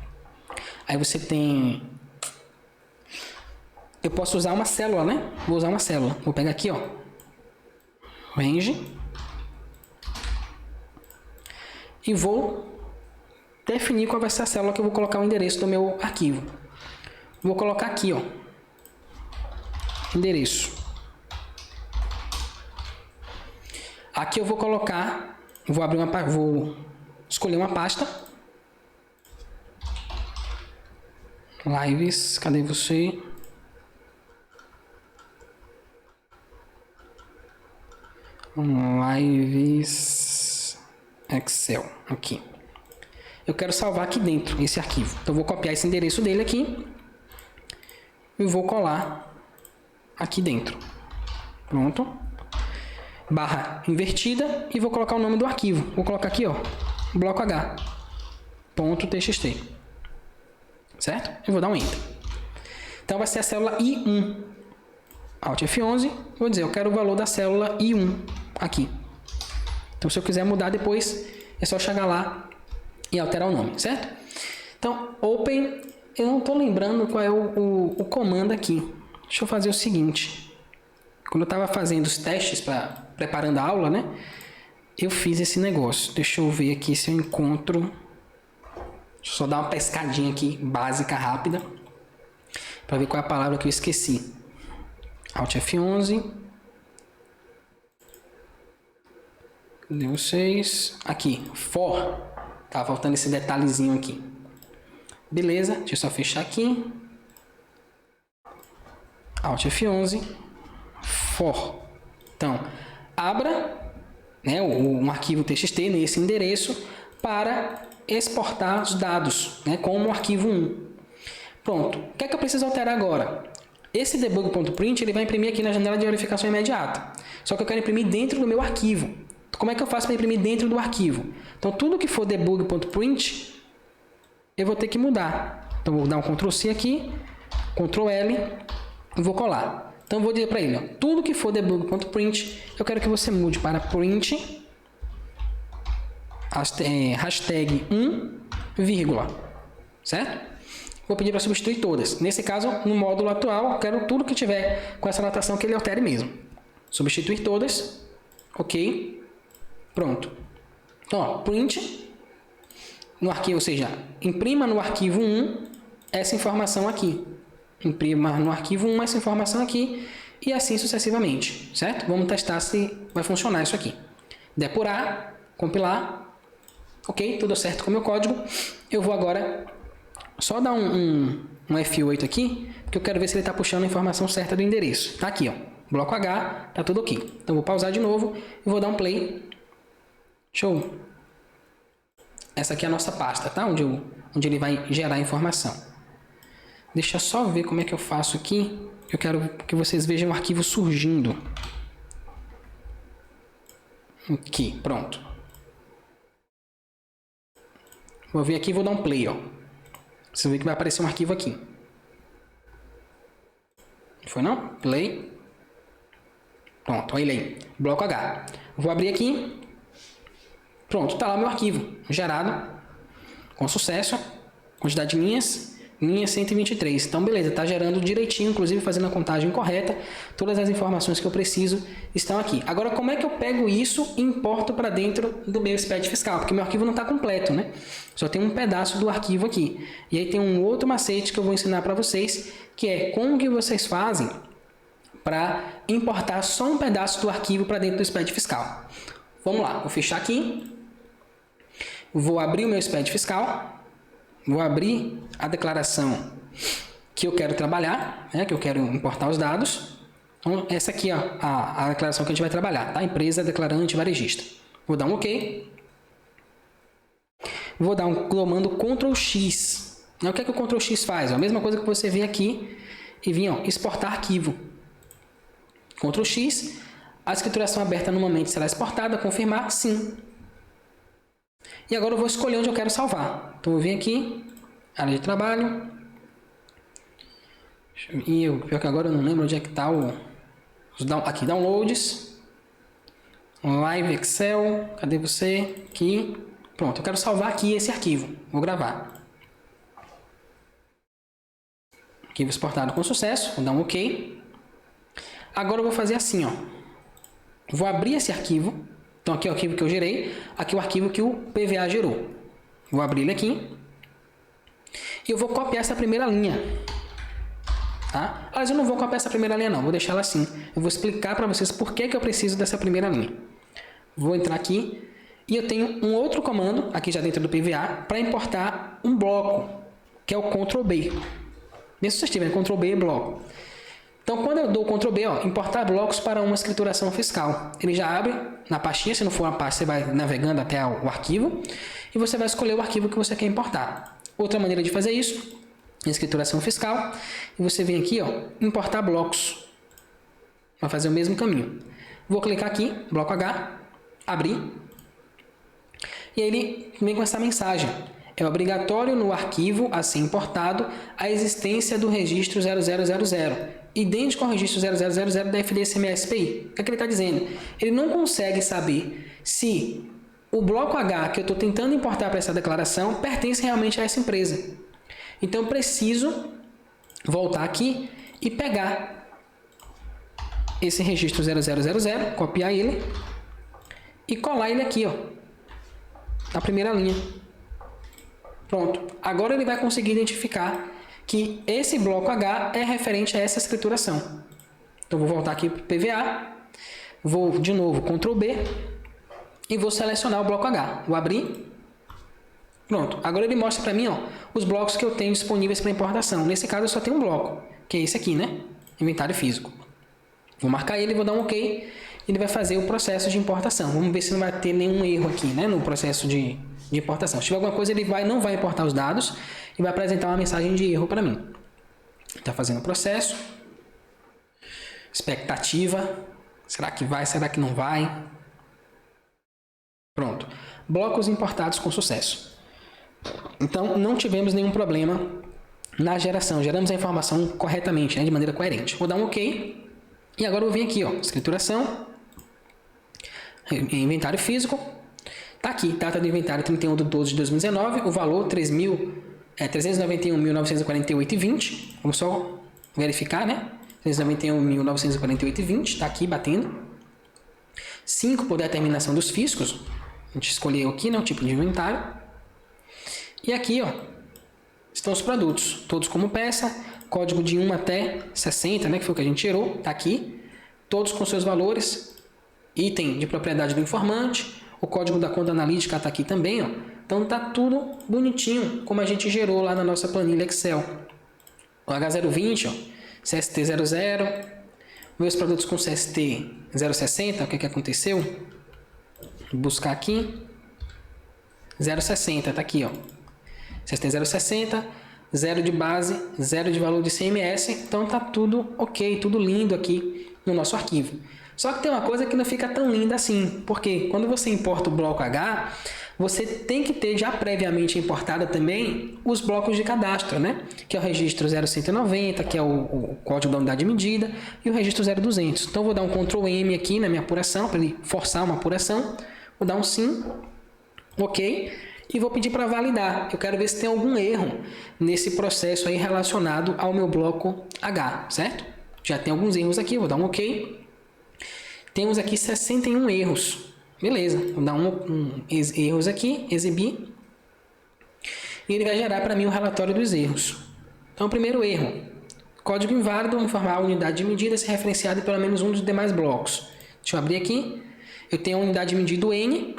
Aí você tem... Eu posso usar uma célula, né? Vou usar uma célula. Vou pegar aqui, ó, range, e vou definir qual vai ser a célula que eu vou colocar o endereço do meu arquivo. Vou colocar aqui, ó, endereço. Aqui eu vou colocar, vou escolher uma pasta. Lives, cadê você? Lives Excel, aqui. Eu quero salvar aqui dentro esse arquivo. Então eu vou copiar esse endereço dele aqui e vou colar aqui dentro. Pronto. Barra invertida e vou colocar o nome do arquivo. Vou colocar aqui, ó, bloco H, .txt, certo? Eu vou dar um Enter. Então vai ser a célula I1. Alt F11, vou dizer, eu quero o valor da célula I1 aqui. Então se eu quiser mudar depois, é só chegar lá e alterar o nome, certo? Então, open, eu não estou lembrando qual é o comando aqui. Deixa eu fazer o seguinte. Quando eu estava fazendo os testes, preparando a aula, né? Eu fiz esse negócio. Deixa eu ver aqui se eu encontro. Deixa eu só dar uma pescadinha aqui, básica, rápida. Para ver qual é a palavra que eu esqueci. Alt F11. Cadê vocês? Aqui, for. Tá faltando esse detalhezinho aqui. Beleza, deixa eu só fechar aqui. Alt F11. For. Então, abra, né, um arquivo TXT nesse endereço para exportar os dados, né, como arquivo 1. Pronto. O que é que eu preciso alterar agora? Esse debug.print ele vai imprimir aqui na janela de verificação imediata. Só que eu quero imprimir dentro do meu arquivo. Como é que eu faço para imprimir dentro do arquivo? Então, tudo que for debug.print, eu vou ter que mudar. Então, vou dar um Ctrl C aqui, Ctrl L e vou colar. Então, eu vou dizer para ele, ó, tudo que for debug.print, eu quero que você mude para print, hashtag 1, vírgula, certo? Vou pedir para substituir todas. Nesse caso, no módulo atual, eu quero tudo que tiver com essa anotação que ele altere mesmo. Substituir todas, ok, pronto. Então, ó, print, no arquivo, ou seja, imprima no arquivo 1 essa informação aqui. Imprima no arquivo 1 essa informação aqui e assim sucessivamente, certo? Vamos testar se vai funcionar isso aqui. Depurar, compilar, ok, tudo certo com o meu código. Eu vou agora só dar um F8 aqui, porque eu quero ver se ele está puxando a informação certa do endereço. Tá aqui, ó, bloco H, tá tudo ok. Então vou pausar de novo e vou dar um play. Show! Essa aqui é a nossa pasta, tá? Onde ele vai gerar a informação. Deixa eu só ver como é que eu faço aqui. Eu quero que vocês vejam o arquivo surgindo. Aqui, pronto. Vou vir aqui e vou dar um play, ó. Você vê que vai aparecer um arquivo aqui. Foi não? Play. Pronto, olha ele aí. Bloco H. Vou abrir aqui. Pronto, está lá o meu arquivo gerado com sucesso. Quantidade de linhas, linha 123. Então, beleza, está gerando direitinho, inclusive fazendo a contagem correta. Todas as informações que eu preciso estão aqui. Agora, como é que eu pego isso e importo para dentro do meu SPED fiscal? Porque meu arquivo não está completo, né? Só tem um pedaço do arquivo aqui. E aí tem um outro macete que eu vou ensinar para vocês, que é como que vocês fazem para importar só um pedaço do arquivo para dentro do SPED fiscal. Vamos lá, vou fechar aqui. Vou abrir o meu SPED fiscal. Vou abrir a declaração que eu quero trabalhar, né, que eu quero importar os dados. Então, essa aqui é a declaração que a gente vai trabalhar, tá? Empresa declarante varejista. Vou dar um OK. Vou dar um comando Ctrl X. O que é que o Ctrl X faz? A mesma coisa que você vê aqui e vir, exportar arquivo. Ctrl X. A escrituração aberta no momento será exportada. Confirmar, sim. E agora eu vou escolher onde eu quero salvar. Então eu vou vir aqui, área de trabalho. E pior que agora eu não lembro onde é que está aqui, downloads. Live Excel, cadê você? Aqui. Pronto, eu quero salvar aqui esse arquivo. Vou gravar. Arquivo exportado com sucesso, vou dar um OK. Agora eu vou fazer assim, Vou abrir esse arquivo. Então, aqui é o arquivo que eu gerei, aqui é o arquivo que o PVA gerou. Vou abrir ele aqui. E eu vou copiar essa primeira linha. Tá? Mas eu não vou copiar essa primeira linha, não. Vou deixar ela assim. Eu vou explicar para vocês por que eu preciso dessa primeira linha. Vou entrar aqui. E eu tenho um outro comando, aqui já dentro do PVA, para importar um bloco, que é o Ctrl B. Nesse vocês tiverem Ctrl B, bloco. Então, quando eu dou o Ctrl B, importar blocos para uma escrituração fiscal, ele já abre na pastinha. Se não for uma pasta, você vai navegando até o arquivo e você vai escolher o arquivo que você quer importar. Outra maneira de fazer isso, escrituração fiscal, e você vem aqui, importar blocos. Vai fazer o mesmo caminho. Vou clicar aqui, bloco H, abrir, e aí ele vem com essa mensagem. É obrigatório no arquivo a ser importado a existência do registro 0000. Idêntico ao registro 0000 da FDSMA-SPI. O que é que ele está dizendo? Ele não consegue saber se o bloco H que eu estou tentando importar para essa declaração pertence realmente a essa empresa. Então, eu preciso voltar aqui e pegar esse registro 0000, copiar ele e colar ele aqui, na primeira linha. Pronto. Agora ele vai conseguir identificar que esse bloco H é referente a essa escrituração. Então, vou voltar aqui para o PVA, vou de novo Ctrl B e vou selecionar o bloco H. Vou abrir. Pronto. Agora ele mostra para mim os blocos que eu tenho disponíveis para importação. Nesse caso, eu só tenho um bloco, que é esse aqui, né? Inventário físico. Vou marcar ele, vou dar um OK. E ele vai fazer o processo de importação. Vamos ver se não vai ter nenhum erro aqui, né? No processo de importação. Se tiver alguma coisa, ele não vai importar os dados e vai apresentar uma mensagem de erro para mim. Está fazendo o processo. Expectativa. Será que vai? Será que não vai? Pronto. Blocos importados com sucesso. Então, não tivemos nenhum problema na geração. Geramos a informação corretamente, né? De maneira coerente. Vou dar um OK. E agora eu vou vir aqui, escrituração. Inventário físico. Está aqui, data do inventário 31/12/2019, o valor 391.948,20. Vamos só verificar, né? 391.948,20, está aqui batendo. 5 por determinação dos fiscos. A gente escolheu aqui, né, o tipo de inventário. E aqui, estão os produtos, todos como peça, código de 1 até 60, né, que foi o que a gente tirou, está aqui. Todos com seus valores, item de propriedade do informante. O código da conta analítica está aqui também, Então está tudo bonitinho, como a gente gerou lá na nossa planilha Excel. O H020, CST 00, meus produtos com CST 060, o que aconteceu? Vou buscar aqui, 060, está aqui, CST 060, 0 de base, 0 de valor de ICMS, então está tudo ok, tudo lindo aqui no nosso arquivo. Só que tem uma coisa que não fica tão linda assim, porque quando você importa o bloco H, você tem que ter já previamente importado também os blocos de cadastro, né? Que é o registro 0190, que é o código da unidade de medida, e o registro 0200. Então, vou dar um Ctrl M aqui na minha apuração, para ele forçar uma apuração. Vou dar um sim, ok, e vou pedir para validar. Eu quero ver se tem algum erro nesse processo aí relacionado ao meu bloco H, certo? Já tem alguns erros aqui, vou dar um ok. Temos aqui 61 erros. Beleza, vou dar erros aqui, exibir. E ele vai gerar para mim o relatório dos erros. Então, o primeiro erro. Código inválido, informar a unidade de medida se referenciada em pelo menos um dos demais blocos. Deixa eu abrir aqui. Eu tenho a unidade de medida N,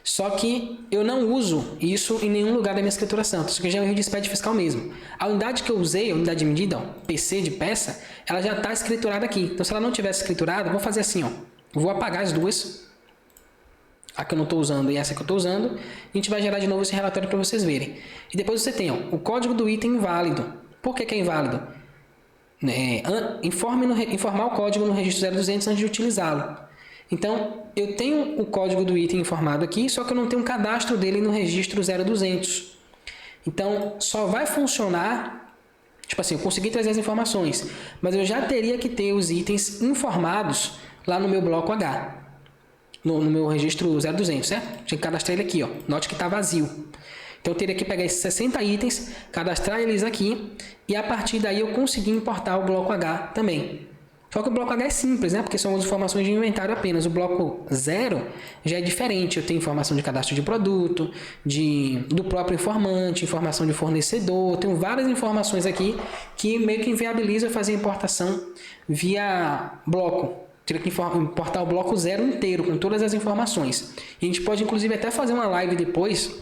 só que eu não uso isso em nenhum lugar da minha escrituração. Isso aqui já é um erro de SPED fiscal mesmo. A unidade que eu usei, a unidade de medida, ó, PC de peça, ela já está escriturada aqui. Então, se ela não tivesse escriturada, eu vou fazer assim, ó. Eu vou apagar as duas. A que eu não estou usando e essa que eu estou usando. E a gente vai gerar de novo esse relatório para vocês verem. E depois você tem, ó, o código do item inválido. Por que é inválido? Informar o código no registro 0200 antes de utilizá-lo. Então, eu tenho o código do item informado aqui, só que eu não tenho um cadastro dele no registro 0200. Então, só vai funcionar, tipo assim, eu consegui trazer as informações, mas eu já teria que ter os itens informados lá no meu bloco H, no meu registro 0200, certo? Tinha que cadastrar ele aqui, ó. Note que está vazio. Então, eu teria que pegar esses 60 itens, cadastrar eles aqui, e a partir daí eu conseguir importar o bloco H também. Só que o bloco H é simples, né? Porque são as informações de inventário apenas. O bloco 0 já é diferente. Eu tenho informação de cadastro de produto, do próprio informante, informação de fornecedor. Tenho várias informações aqui que meio que inviabiliza fazer a importação via bloco. Teria que importar o bloco 0 inteiro, com todas as informações. E a gente pode, inclusive, até fazer uma live depois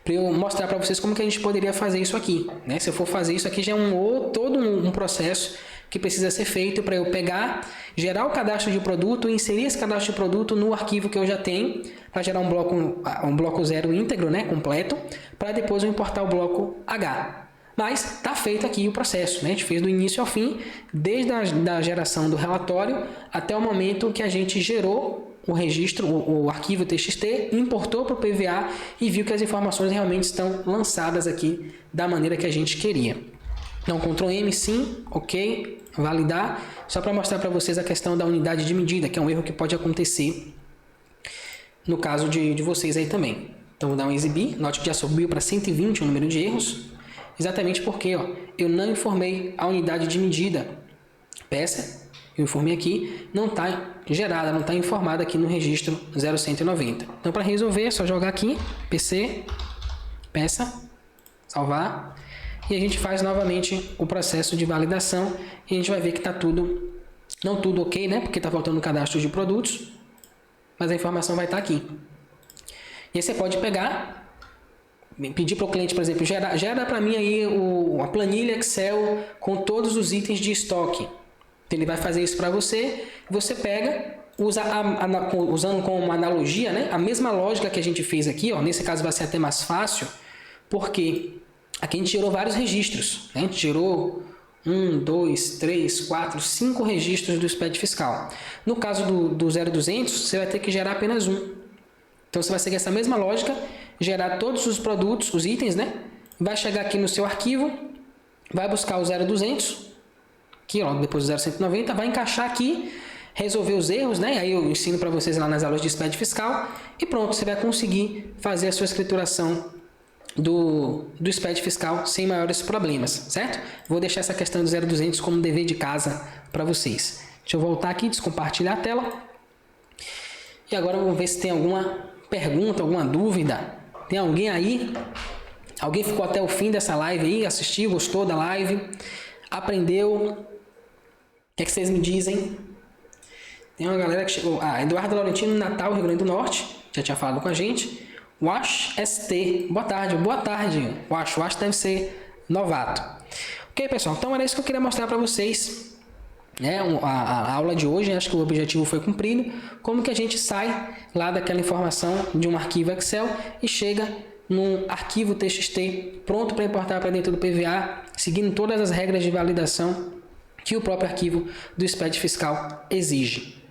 para eu mostrar para vocês como que a gente poderia fazer isso aqui, né? Se eu for fazer isso aqui, já é todo um processo que precisa ser feito para eu pegar, gerar o cadastro de produto e inserir esse cadastro de produto no arquivo que eu já tenho, para gerar um bloco 0 íntegro, né, completo, para depois eu importar o bloco H. Mas está feito aqui o processo, né? A gente fez do início ao fim, desde a geração do relatório até o momento que a gente gerou o registro, o arquivo TXT, importou para o PVA e viu que as informações realmente estão lançadas aqui da maneira que a gente queria. Então, Ctrl M, sim, ok, validar, só para mostrar para vocês a questão da unidade de medida, que é um erro que pode acontecer no caso de vocês aí também. Então, vou dar um exibir, note que já subiu para 120 o número de erros, exatamente porque ó, eu não informei a unidade de medida, peça, eu informei aqui, não está gerada, não está informada aqui no registro 0190. Então, para resolver, é só jogar aqui, PC, peça, salvar. E a gente faz novamente o processo de validação e a gente vai ver que está tudo, não tudo ok, né? Porque está faltando o cadastro de produtos, mas a informação vai estar aqui. E aí você pode pegar, pedir para o cliente, por exemplo, gera para mim aí a planilha Excel com todos os itens de estoque. Então ele vai fazer isso para você, você pega, usando como analogia, né? A mesma lógica que a gente fez aqui, ó, nesse caso vai ser até mais fácil, porque aqui a gente gerou vários registros, né? A gente gerou 1, 2, 3, 4, 5 registros do SPED fiscal. No caso do 0200, você vai ter que gerar apenas um. Então você vai seguir essa mesma lógica, gerar todos os produtos, os itens, né? Vai chegar aqui no seu arquivo, vai buscar o 0200, aqui ó, depois do 0190, vai encaixar aqui, resolver os erros, né? Aí eu ensino para vocês lá nas aulas de SPED fiscal e pronto, você vai conseguir fazer a sua escrituração do SPED fiscal sem maiores problemas, certo? Vou deixar essa questão do 0200 como dever de casa para vocês. Deixa eu voltar aqui, descompartilhar a tela. E agora vamos ver se tem alguma pergunta, alguma dúvida. Tem alguém aí? Alguém ficou até o fim dessa live aí? Assistiu, gostou da live? Aprendeu? O que é que vocês me dizem? Tem uma galera que chegou. Eduardo Laurentino, Natal, Rio Grande do Norte. Já tinha falado com a gente. Wash ST, boa tarde, Wash deve ser novato. Ok, pessoal, então era isso que eu queria mostrar para vocês, né? A aula de hoje, acho que o objetivo foi cumprido, como que a gente sai lá daquela informação de um arquivo Excel e chega num arquivo TXT pronto para importar para dentro do PVA, seguindo todas as regras de validação que o próprio arquivo do SPED fiscal exige.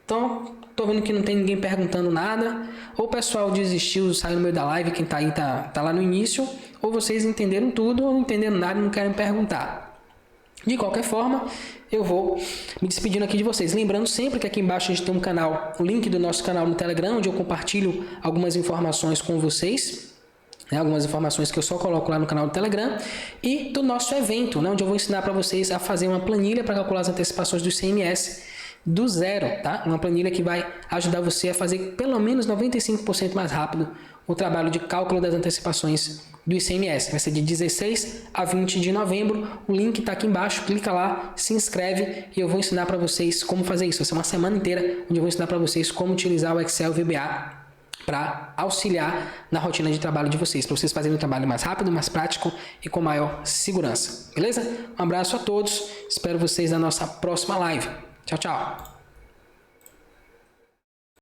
Então, tô vendo que não tem ninguém perguntando nada, ou o pessoal desistiu, saiu no meio da live, quem tá aí tá lá no início, ou vocês entenderam tudo, ou não entenderam nada e não querem perguntar. De qualquer forma, eu vou me despedindo aqui de vocês. Lembrando sempre que aqui embaixo a gente tem um canal, o link do nosso canal no Telegram, onde eu compartilho algumas informações com vocês, né, algumas informações que eu só coloco lá no canal do Telegram, e do nosso evento, né, onde eu vou ensinar para vocês a fazer uma planilha para calcular as antecipações do ICMS do zero, tá? Uma planilha que vai ajudar você a fazer pelo menos 95% mais rápido o trabalho de cálculo das antecipações do ICMS. Vai ser de 16 a 20 de novembro. O link está aqui embaixo. Clica lá, se inscreve e eu vou ensinar para vocês como fazer isso. Vai ser uma semana inteira onde eu vou ensinar para vocês como utilizar o Excel VBA para auxiliar na rotina de trabalho de vocês, para vocês fazerem um trabalho mais rápido, mais prático e com maior segurança. Beleza? Um abraço a todos. Espero vocês na nossa próxima live. Tchau, tchau.